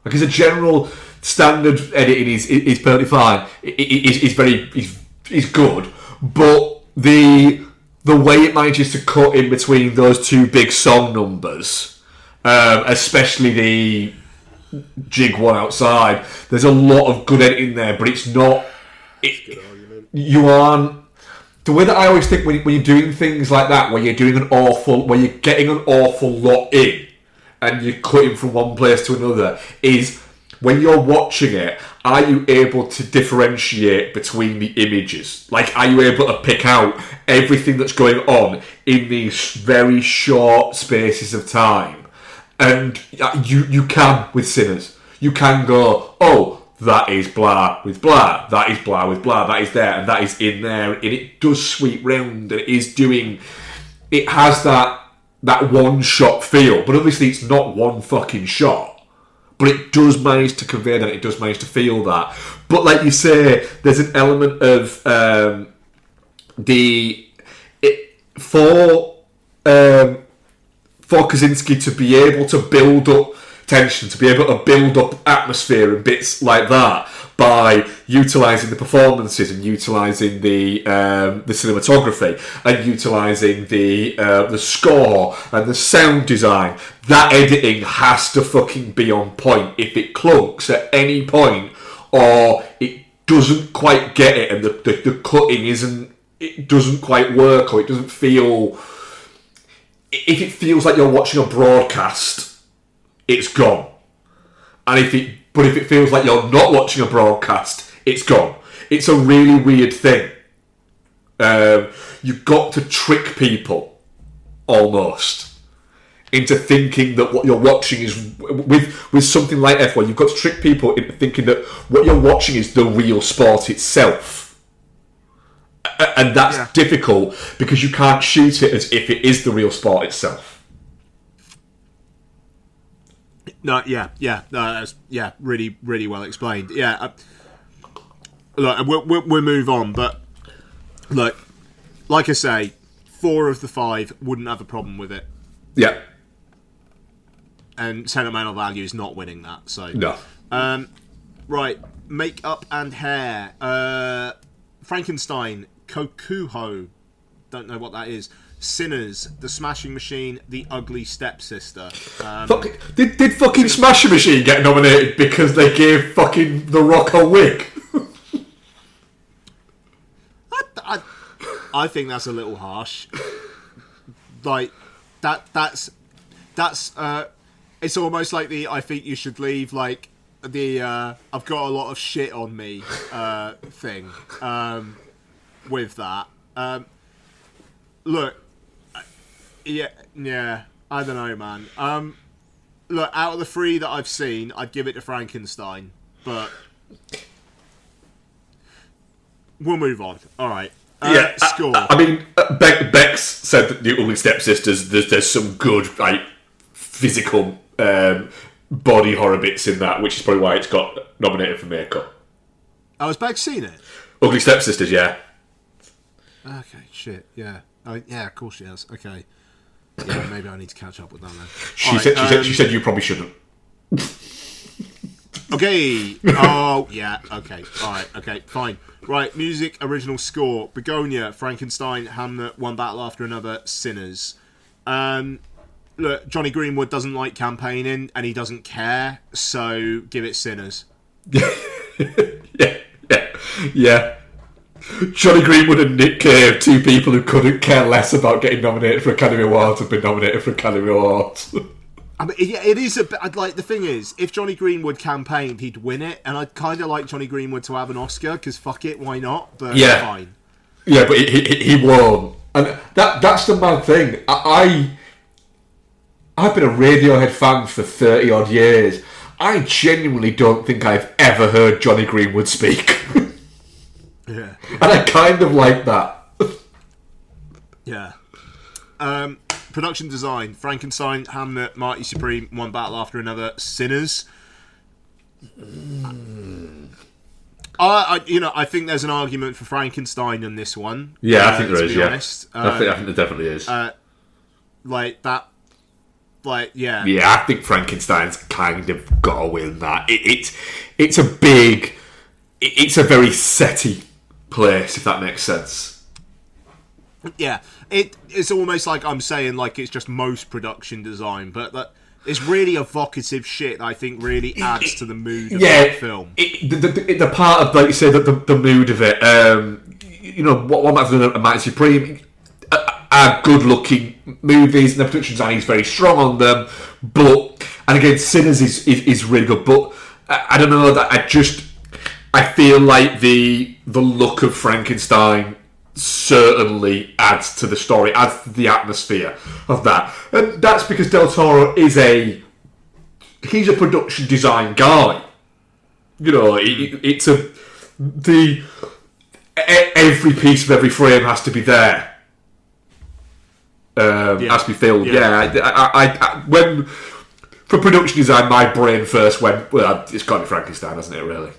Like, as a general standard editing is perfectly fine. It's good, but the way it manages to cut in between those two big song numbers, especially the jig one outside, there's a lot of good editing there, but it's not. You aren't. The way that I always think when you're doing things like that, where you're getting an awful lot in, and you're cutting from one place to another, is when you're watching it, are you able to differentiate between the images? Like, are you able to pick out everything that's going on in these very short spaces of time? And you can with Sinners. You can go, oh, that is blah with blah, that is blah with blah, that is there, and that is in there, and it does sweep round, and it has that one-shot feel, but obviously it's not one fucking shot, but it does manage to convey that, it does manage to feel that. But like you say, there's an element of for Kaczynski to be able to build up tension, to be able to build up atmosphere and bits like that by utilising the performances and utilising the cinematography and utilising the score and the sound design. That editing has to fucking be on point. If it clunks at any point or it doesn't quite get it and the cutting doesn't quite work, or it doesn't feel... If it feels like you're watching a broadcast, it's gone. But if it feels like you're not watching a broadcast, it's gone. It's a really weird thing. You've got to trick people, almost, into thinking that what you're watching is... With something like F1, you've got to trick people into thinking that what you're watching is the real sport itself. And that's difficult, because you can't shoot it as if it is the real sport itself. No, that's really, really well explained. Yeah, look, we'll move on, but look, like I say, 4 of the 5 wouldn't have a problem with it. Yeah, and sentimental value is not winning that. So no. Right, makeup and hair. Frankenstein, Kokuho, don't know what that is. Sinners, The Smashing Machine, The Ugly Stepsister. Did fucking Smashing Machine get nominated because they gave fucking The Rock a wig? I think that's a little harsh. Like, that's it's almost like the I think you should leave, like, the I've got a lot of shit on me thing with that. Look, yeah, I don't know, man. Look, out of the 3 that I've seen, I'd give it to Frankenstein, but we'll move on. All right. Score. I mean, Bex said that the Ugly Stepsisters, there's some good, like, physical body horror bits in that, which is probably why it's got nominated for makeup. Oh, has Bex seen it? Ugly Stepsisters, yeah. Okay, shit, yeah. Oh, yeah, of course she has. Okay. Yeah, maybe I need to catch up with that then. She said you probably shouldn't. Okay. Oh, yeah. Okay. All right. Okay. Fine. Right. Music, original score: Begonia, Frankenstein, Hamlet, One Battle After Another, Sinners. Look, Johnny Greenwood doesn't like campaigning, and he doesn't care. So give it Sinners. Yeah. Johnny Greenwood and Nick Cave, 2 people who couldn't care less about getting nominated for Academy Awards, have been nominated for Academy Awards. I mean, yeah, it is a bit. Like, the thing is, if Johnny Greenwood campaigned, he'd win it, and I'd kind of like Johnny Greenwood to have an Oscar, because fuck it, why not? But fine. Yeah, but he won, and that's the mad thing. I've been a Radiohead fan for 30 odd years. I genuinely don't think I've ever heard Johnny Greenwood speak. Yeah. And I kind of like that. Yeah. Production design: Frankenstein, Hamlet, Marty Supreme, One Battle After Another, Sinners. I think there's an argument for Frankenstein in this one. Yeah, I think there is. Yeah, honest. I think there definitely is. Like that. Like, yeah. Yeah, I think Frankenstein's kind of got to win that. It's a big, it's a very setty place, if that makes sense. Yeah, it's almost like I'm saying like it's just most production design, but that it's really evocative shit that I think really adds to the mood of that film. The part of, like you say, the mood of it, you know, what might have done a Mighty Supreme are good-looking movies, and the production design is very strong on them, and again, Sinners is really good, but I don't know, that I feel like the look of Frankenstein certainly adds to the story, adds to the atmosphere of that. And that's because Del Toro he's a production design guy. You know, every piece of every frame has to be there. Has to be filled. Yeah. I when for production design, my brain first went, well, it's got to be Frankenstein, hasn't it? Really.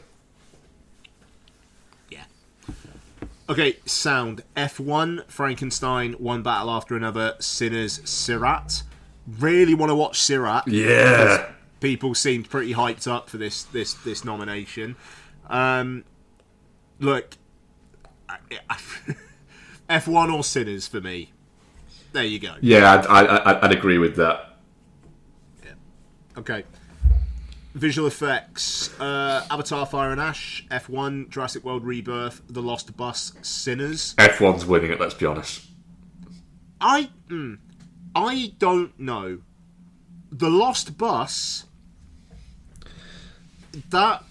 Okay, sound. F1, Frankenstein, One Battle After Another, Sinners, Sirat. Really want to watch Sirat. Yeah. People seemed pretty hyped up for this nomination. Look, F1 or Sinners for me. There you go. Yeah, I'd agree with that. Yeah. Okay. Visual effects: Avatar: Fire and Ash, F1, Jurassic World: Rebirth, The Lost Bus, Sinners. F1's winning it. Let's be honest. I don't know. The Lost Bus. That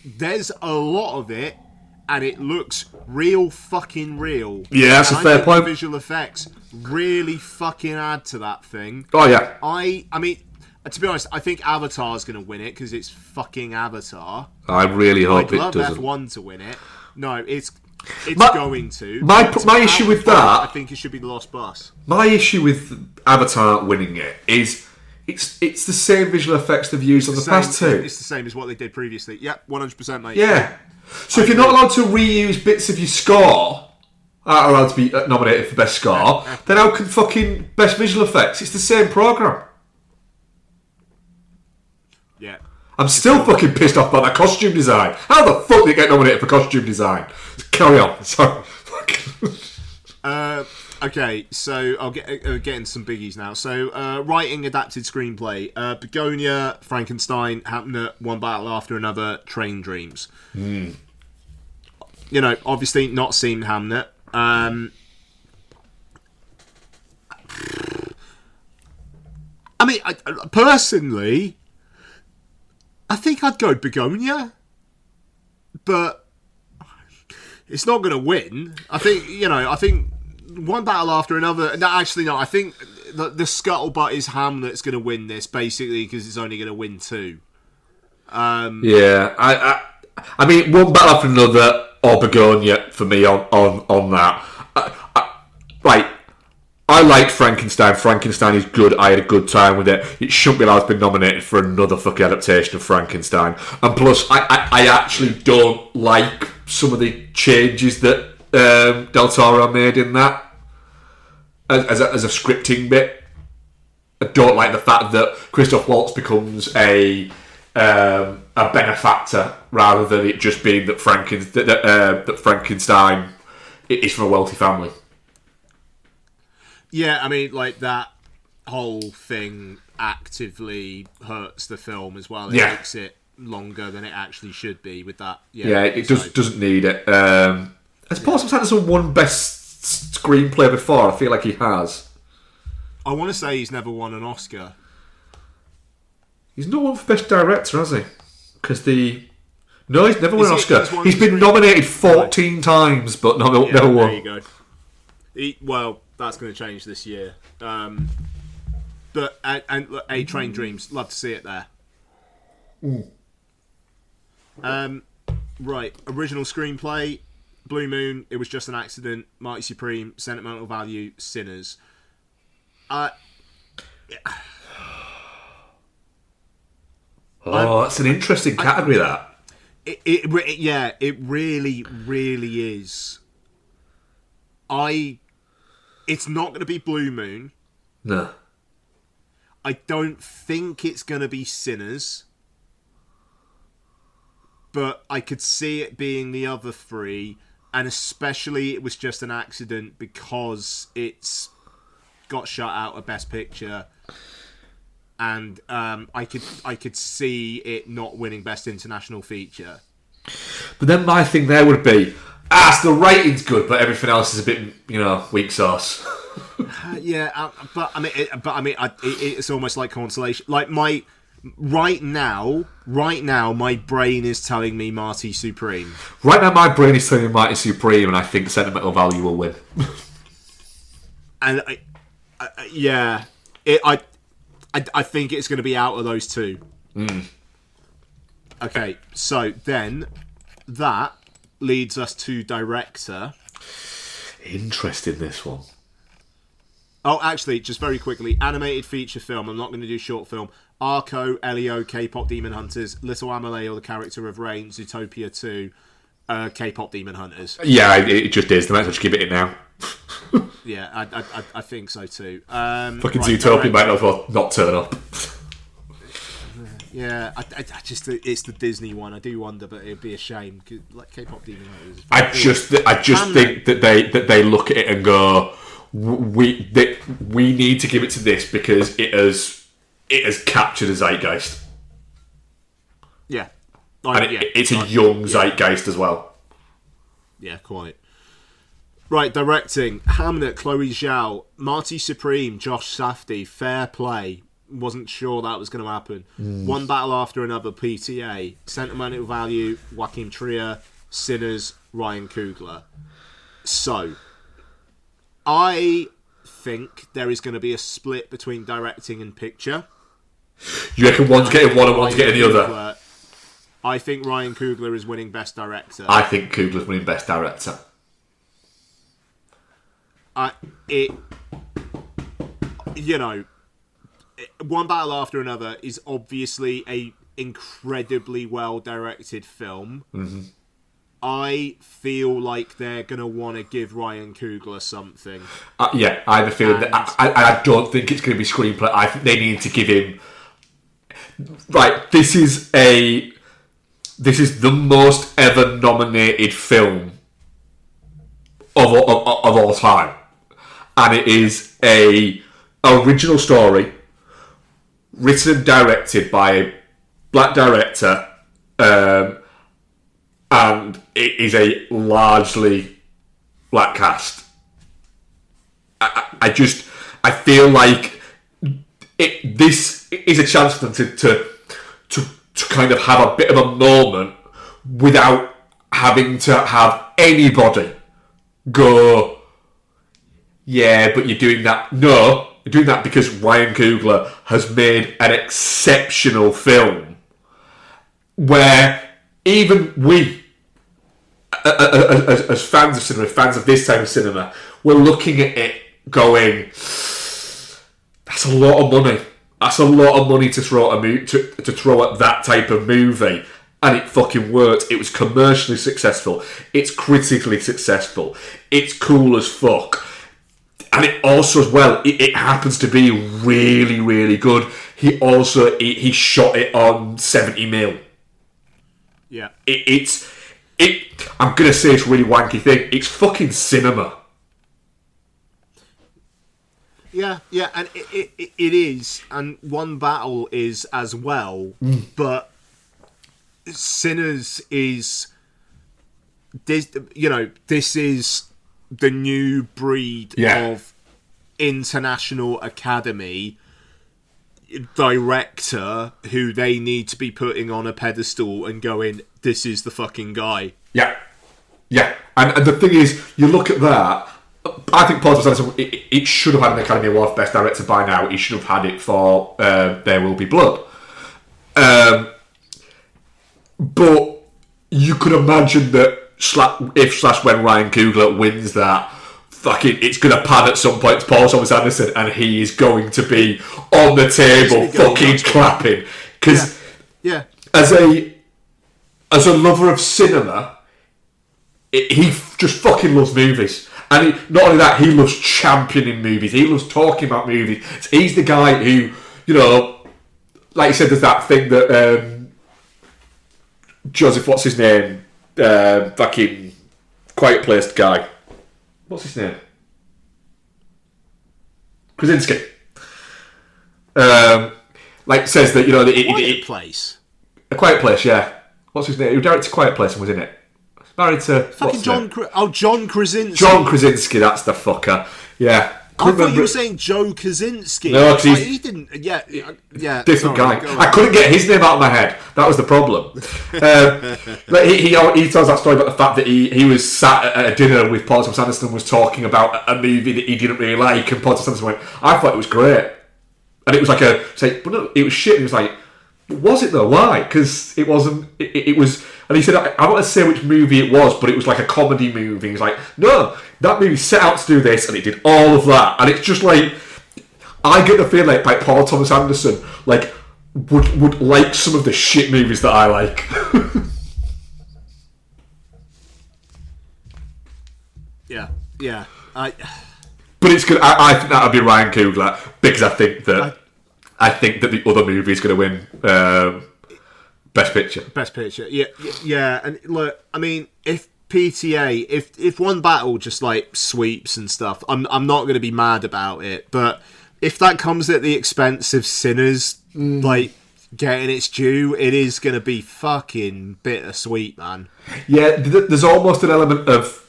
there's a lot of it, and it looks real fucking real. Yeah, that's a fair point. Visual effects really fucking add to that thing. Oh yeah. I mean. To be honest, I think Avatar's going to win it because it's fucking Avatar. I really hope I'd love it doesn't. F1 to win it. No, it's going to. My issue with that, I think it should be The Lost Bus. My issue with Avatar winning it is it's the same visual effects they've used on the past two. It's the same as what they did previously. Yep, 100%, mate. Yeah. So if you're not allowed to reuse bits of your score, are allowed to be nominated for best score, then how can fucking best visual effects? It's the same program. Yeah. I'm still fucking pissed off about that costume design. How the fuck did it get nominated for costume design? Carry on. Sorry. Okay, so I'll get into some biggies now. So, writing, adapted screenplay: Begonia, Frankenstein, Hamnet, One Battle After Another, Train Dreams. You know, obviously not seen Hamnet. I mean, personally, I think I'd go Begonia, but it's not going to win. I think One Battle After Another. No, actually, no. I think the scuttlebutt is Hamlet's going to win this, basically, because it's only going to win two. Yeah, I mean, One Battle After Another or Begonia for me on that. Right. I liked Frankenstein. Frankenstein is good. I had a good time with it. It shouldn't be allowed to be nominated for another fucking adaptation of Frankenstein. And plus, I actually don't like some of the changes that Del Toro made in that as a scripting bit. I don't like the fact that Christoph Waltz becomes a benefactor rather than it just being that Frankenstein is from a wealthy family. Yeah, I mean, like, that whole thing actively hurts the film as well. It makes it longer than it actually should be with that. Yeah, it doesn't need it. Has Paul Thompson won Best Screenplay before? I feel like he has. I want to say he's never won an Oscar. He's not won for Best Director, has he? No, he's never won an Oscar. He's been nominated 14 times, but never won. There you go. Well, that's going to change this year. But A Train Dreams, love to see it there. Right, original screenplay: Blue Moon, It Was Just an Accident, Mighty Supreme, Sentimental Value, Sinners. That's an interesting category. It really, really is. It's not going to be Blue Moon. No. I don't think it's going to be Sinners, but I could see it being the other three, and especially it was just an accident because it's got shut out of Best Picture, and I could see it not winning Best International Feature. But then my thing there would be, so the rating's good, but everything else is a bit, weak sauce. But I mean, it's almost like consolation. Like right now, my brain is telling me Marty Supreme. Right now, my brain is telling me Marty Supreme, and I think Sentimental Value will win. And I think it's going to be out of those two. Okay, so then that leads us to director. Interesting, this one. Oh, actually, just very quickly, animated feature film. I'm not going to do short film. Arco, Elio, K-pop Demon Hunters, Little Amaleo, the character of Rain, Zootopia 2, K-pop Demon Hunters. Yeah, it just is. They might as well just give it now. Yeah, I think so too. Fucking Zootopia might as well not turn up. Yeah, I just it's the Disney one. I do wonder, but it'd be a shame. Like K-pop Demon Hunters. I just think that they look at it and go, we need to give it to this because it has captured a zeitgeist. Yeah, it's a young zeitgeist as well. Yeah, quite. Right, directing. Hamnet, Chloe Zhao, Marty Supreme, Josh Safdie, Fair Play. Wasn't sure that was going to happen. One Battle After Another, PTA. Sentimental Value, Joachim Trier. Sinners, Ryan Coogler. So, I think there is going to be a split between directing and picture. You reckon one's getting one and one's getting the other? I think Ryan Coogler is winning Best Director. I think Coogler's winning Best Director. One Battle After Another is obviously a incredibly well directed film. Mm-hmm. I feel like they're gonna want to give Ryan Coogler something. I have a feeling that I don't think it's going to be screenplay. I think they need to give him. Right, this is the most ever nominated film of all time, and it is a original story written and directed by a black director, and it is a largely black cast. I feel like this is a chance for them to kind of have a bit of a moment without having to have anybody go, yeah, but you're doing that. No, you're doing that because Ryan Coogler has made an exceptional film where even we, as fans of cinema, fans of this type of cinema, we're looking at it going, that's a lot of money. That's a lot of money to throw to throw at that type of movie. And it fucking worked. It was commercially successful. It's critically successful. It's cool as fuck. And it also, as well, it happens to be really, really good. He also, he shot it on 70mm. Yeah. I'm going to say it's a really wanky thing. It's fucking cinema. Yeah, and it is. And One Battle is as well. But Sinners is... this is the new breed of International Academy director who they need to be putting on a pedestal and going, this is the fucking guy. Yeah. And the thing is, you look at that, I think Paul Thomas it should have had an Academy Award for Best Director by now. He should have had it for There Will Be Blood. But you could imagine that when Ryan Coogler wins that, fucking, it's going to pan at some point to Paul Thomas Anderson, and he is going to be on the table fucking clapping. Because as a lover of cinema, he just fucking loves movies. And not only that, he loves championing movies. He loves talking about movies. He's the guy who you know, like you said, there's that thing that Joseph, what's his name, fucking Quiet Place guy, what's his name, Krasinski, like says that, you know, Quiet Place. A Quiet Place, yeah. What's his name? Who directed Quiet Place and was in it? Married to fucking John Krasinski. John Krasinski, that's the fucker. Yeah. I thought you were saying Joe Kaczynski. No, because he didn't. Yeah. Different guy. I couldn't get his name out of my head. That was the problem. Like he tells that story about the fact that he was sat at a dinner with Paul Thomas Anderson, was talking about a movie that he didn't really like, and Paul Thomas Anderson went, "I thought it was great," and it was like but no, it was shit. And he was like, "Was it though? Why?" Because it wasn't. It was. And he said, I don't want to say which movie it was, but it was like a comedy movie. He's like, no, that movie set out to do this, and it did all of that. And it's just like, I get the feeling like Paul Thomas Anderson like would like some of the shit movies that I like. Yeah. But it's good. I think that would be Ryan Coogler, because I think that the other movie is going to win. Best Picture. Yeah. And look, I mean, if PTA, if One Battle just like sweeps and stuff, I'm not going to be mad about it. But if that comes at the expense of Sinners, like getting its due, it is going to be fucking bittersweet, man. Yeah, there's almost an element of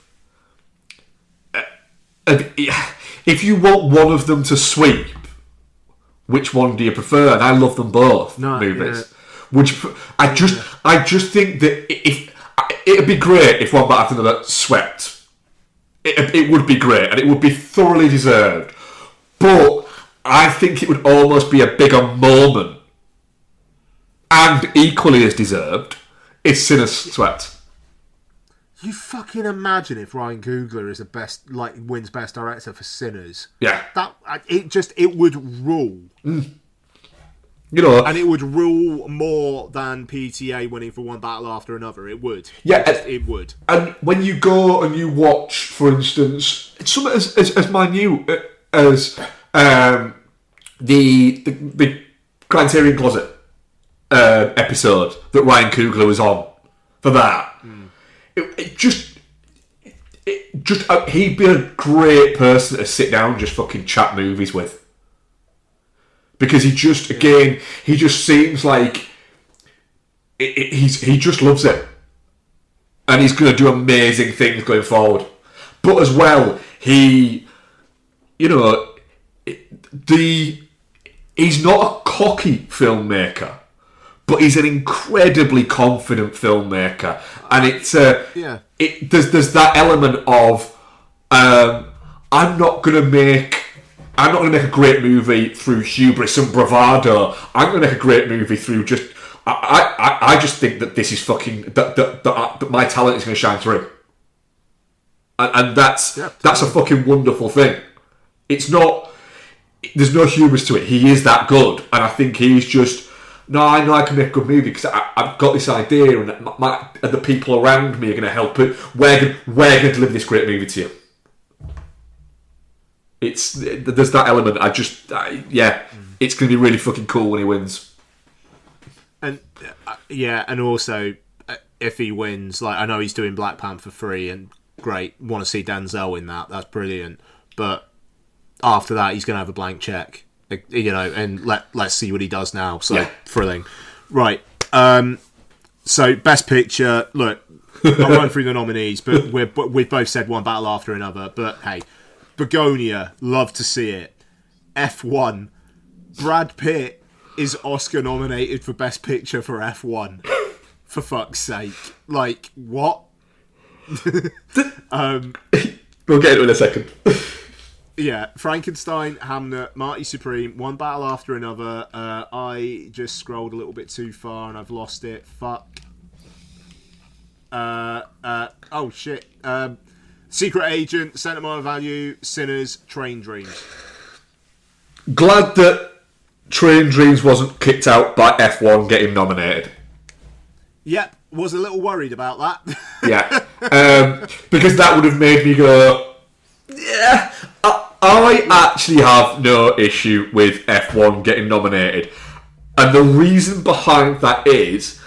if you want one of them to sweep, which one do you prefer? And I love them both movies. Yeah. I just think that if it'd be great if One Battle After Another swept. It would be great, and it would be thoroughly deserved. But I think it would almost be a bigger moment, and equally as deserved, if Sinners swept. You fucking imagine if Ryan Coogler is wins Best Director for Sinners. Yeah, it would rule. You know, and it would rule more than PTA winning for One Battle After Another. It would. Yeah, it would. And when you go and you watch, for instance, something as minute as the Criterion Closet episode that Ryan Coogler was on for that, he'd be a great person to sit down and just fucking chat movies with. Because he just seems like he just loves it, and he's going to do amazing things going forward. But as well, he's not a cocky filmmaker, but he's an incredibly confident filmmaker, and there's that element of I'm not going to make a great movie through hubris and bravado. I'm going to make a great movie through just. I just think that this is fucking that my talent is going to shine through, and that's a fucking wonderful thing. It's not. There's no hubris to it. He is that good, and I think he's just. No, I know I can make a good movie because I've got this idea, and the people around me are going to help it. We're going to deliver this great movie to you. There's that element. It's going to be really fucking cool when he wins. And and also if he wins, like I know he's doing Black Panther 3, and great, want to see Denzel in that. That's brilliant. But after that, he's going to have a blank check, and let's see what he does now. So thrilling, right? So Best Picture. Look, I'll run through the nominees, but we've both said One Battle After Another. But hey. Begonia, love to see it. F1, Brad Pitt is Oscar nominated for Best Picture for F1. For fuck's sake. Like, what? We'll get into it in a second. Yeah, Frankenstein, Hamnet, Marty Supreme, One Battle After Another. I just scrolled a little bit too far and I've lost it. Fuck. Oh shit. Secret Agent, Sentimental Value, Sinners, Train Dreams. Glad that Train Dreams wasn't kicked out by F1 getting nominated. Yep, was a little worried about that. Yeah, because that would have made me go, yeah, I actually have no issue with F1 getting nominated. And the reason behind that is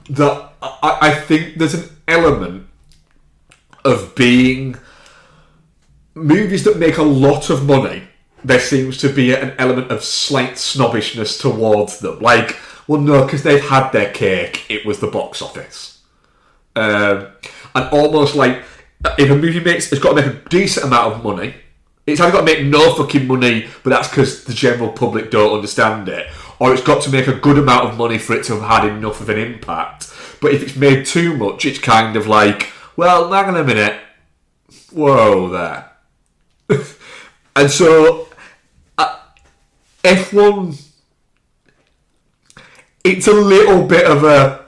that I think there's an element of being movies that make a lot of money. There seems to be an element of slight snobbishness towards them. Like, well, no, because they've had their cake, it was the box office. And almost like, if a movie it's got to make a decent amount of money, it's either got to make no fucking money, but that's because the general public don't understand it, or it's got to make a good amount of money for it to have had enough of an impact. But if it's made too much, it's kind of like, well, hang on a minute, whoa there. And so, F1, it's a little bit of a,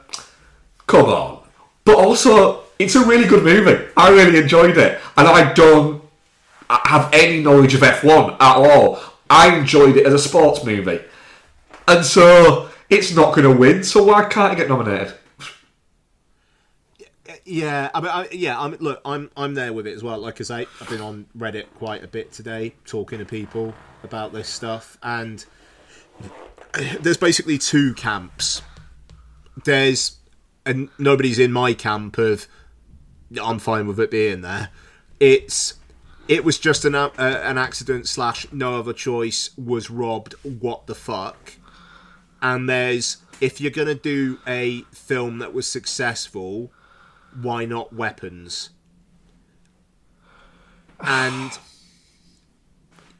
come on. But also, it's a really good movie. I really enjoyed it. And I don't have any knowledge of F1 at all. I enjoyed it as a sports movie. And so, it's not going to win, so why can't it get nominated? Yeah, look, I'm there with it as well. Like I say, I've been on Reddit quite a bit today, talking to people about this stuff, and there's basically two camps. And nobody's in my camp of I'm fine with it being there. It was just an accident / no other choice was robbed. What the fuck? And if you're gonna do a film that was successful, why not Weapons? And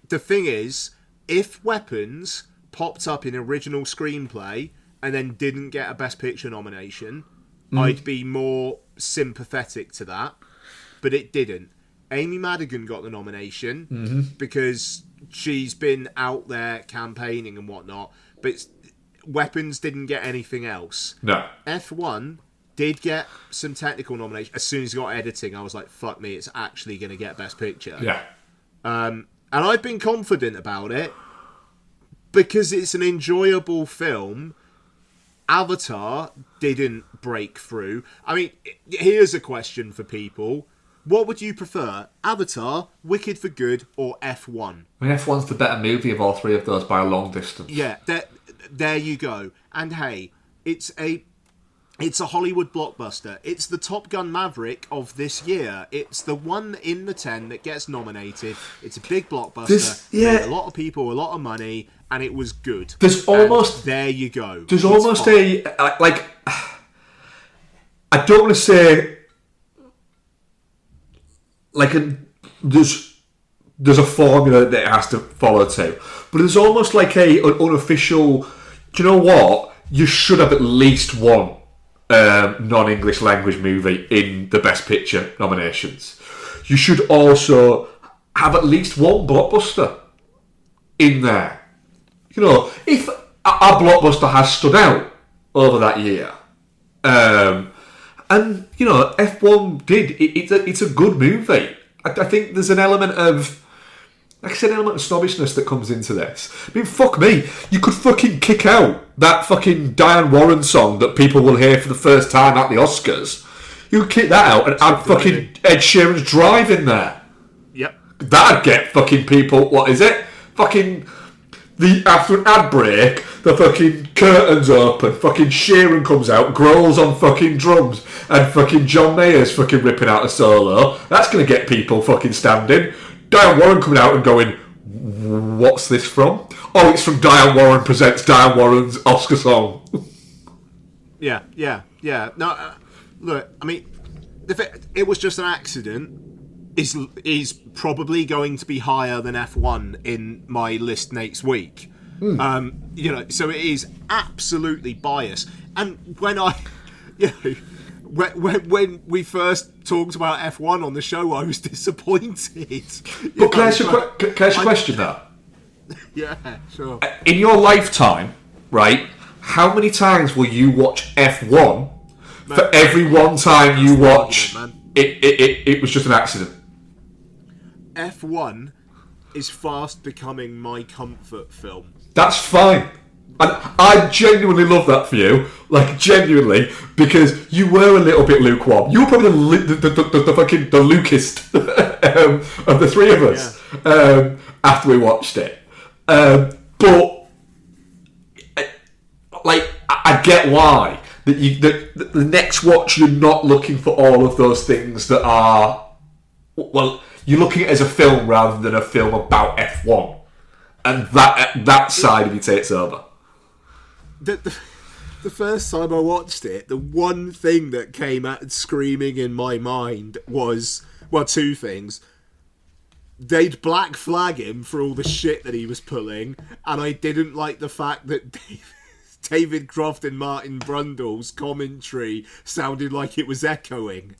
the thing is, if Weapons popped up in original screenplay and then didn't get a Best Picture nomination, I'd be more sympathetic to that. But it didn't. Amy Madigan got the nomination because she's been out there campaigning and whatnot, but Weapons didn't get anything else. No. F1 did get some technical nomination. As soon as he got editing, I was like, fuck me, it's actually going to get Best Picture. Yeah. And I've been confident about it because it's an enjoyable film. Avatar didn't break through. I mean, here's a question for people. What would you prefer? Avatar, Wicked for Good, or F1? I mean, F1's the better movie of all three of those by a long distance. Yeah, there you go. And hey, it's a Hollywood blockbuster. It's the Top Gun Maverick of this year. It's the one in the 10 that gets nominated. It's a big blockbuster. Made a lot of people, a lot of money, and it was good. There's almost... There you go. There's almost a... Like... I don't want to say... Like, there's a formula that it has to follow to. But there's almost like an unofficial... Do you know what? You should have at least one non-English language movie in the Best Picture nominations. You should also have at least one blockbuster in there. You know, if a blockbuster has stood out over that year, and you know, F1 did. It's a good movie. I think there's an element of, like I said, an element of snobbishness that comes into this. I mean, fuck me, you could fucking kick out that fucking Diane Warren song that people will hear for the first time at the Oscars. You could kick that out and add fucking Ed Sheeran's Drive in there. Yep. That'd get fucking people, what is it? Fucking, after an ad break, the fucking curtains open, fucking Sheeran comes out, growls on fucking drums, and fucking John Mayer's fucking ripping out a solo. That's going to get people fucking standing. Diane Warren coming out and going, what's this from? Oh, it's from Diane Warren Presents Diane Warren's Oscar song. Yeah. No, look, I mean, it was just an accident. Is probably going to be higher than F1 in my list next week. You know, so it is absolutely biased. And when when we first talked about F1 on the show, I was disappointed. But can I ask you a question though? Yeah, sure. In your lifetime, right, how many times will you watch F1 for every one time you watch it was just an accident? F1 is fast becoming my comfort film. That's fine. And I genuinely love that for you. Like, genuinely, because you were a little bit lukewarm. You were probably the fucking the Lucist of the three of us after we watched it. But like, I get why that the next watch you're not looking for all of those things that are, well, you're looking at it as a film rather than a film about F1, and that side of you takes over. The first time I watched it, the one thing that came out screaming in my mind was, well, two things. They'd black flag him for all the shit that he was pulling, and I didn't like the fact that David Croft and Martin Brundle's commentary sounded like it was echoing.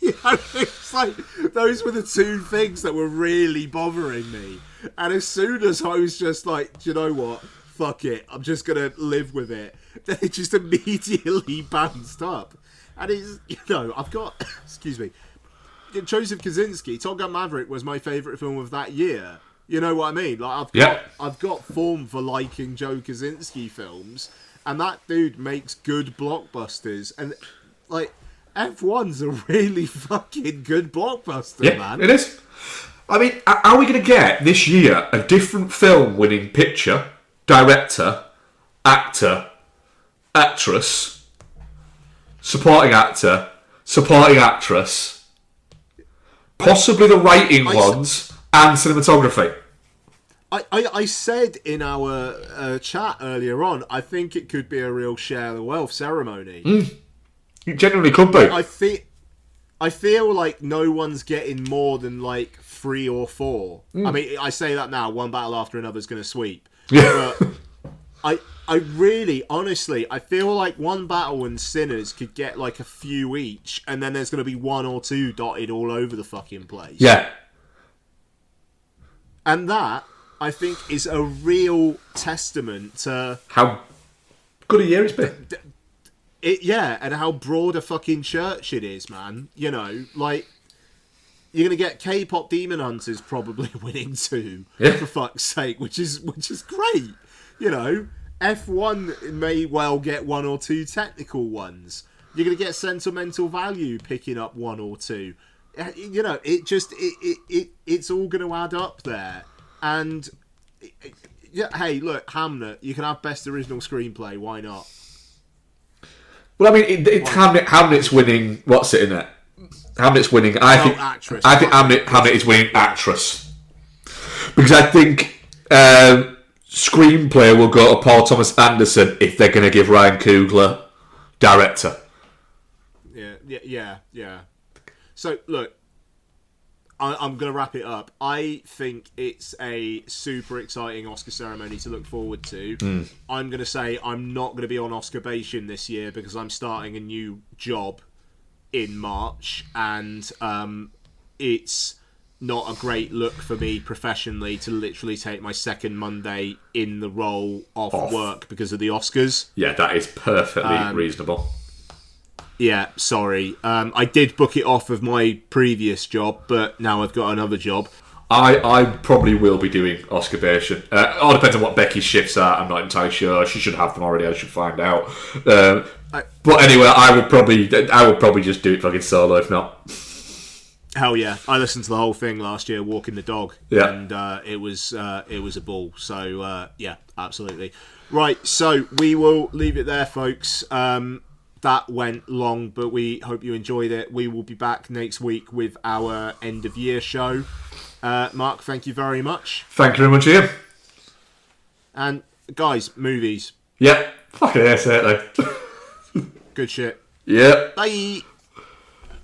You know, it's like, those were the two things that were really bothering me. And as soon as I was just like, do you know what? Fuck it, I'm just going to live with it. Then it just immediately bounced up. And it's, you know, I've got, excuse me, Joseph Kosinski, Top Gun Maverick was my favourite film of that year. You know what I mean? Like, I've got form for liking Joe Kosinski films, and that dude makes good blockbusters. And, like, F1's a really fucking good blockbuster, man. It is. I mean, are we going to get, this year, a different film winning picture, director, actor, actress, supporting actor, supporting actress, possibly the writing ones, and cinematography? I said in our chat earlier on, I think it could be a real share the wealth ceremony. It genuinely could be. I feel like no one's getting more than like 3 or 4. I mean, I say that now, one battle after another's going to sweep. Yeah. But I really, honestly, I feel like One Battle and Sinners could get like a few each, and then there's going to be 1 or 2 dotted all over the fucking place. Yeah. And that, I think, is a real testament to how good a year it's been. And how broad a fucking church it is, man. You know, like, you're gonna get K-pop Demon Hunters probably winning too, for fuck's sake, which is great. You know, F1 may well get 1 or 2 technical ones. You're gonna get Sentimental Value picking up 1 or 2. You know, it's all gonna add up there. And hey, look, Hamnet, you can have Best Original Screenplay. Why not? Well, I mean, Hamlet's winning. What's it in it? Hamlet's winning. I think Hamlet is winning actress, because I think screenplay will go to Paul Thomas Anderson if they're going to give Ryan Coogler director. Yeah. So look, I'm going to wrap it up. I think it's a super exciting Oscar ceremony to look forward to. I'm going to say I'm not going to be on Oscarbation this year because I'm starting a new job in March, and it's not a great look for me professionally to literally take my second Monday in the role off work because of the Oscars. Yeah, that is perfectly reasonable. Yeah, sorry. I did book it off of my previous job, but now I've got another job. I probably will be doing Oscarbation. It all depends on what Becky's shifts are. I'm not entirely sure. She should have them already. I should find out. But anyway, I would probably just do it fucking solo if not. Hell yeah! I listened to the whole thing last year, walking the dog, and it was a ball. So yeah, absolutely. Right, so we will leave it there, folks. That went long, but we hope you enjoyed it. We will be back next week with our end of year show. Mark, thank you very much. Thank you very much, Ian. And guys, movies. Yep. Fucking ass, ain't they? Good shit. Yep. Bye.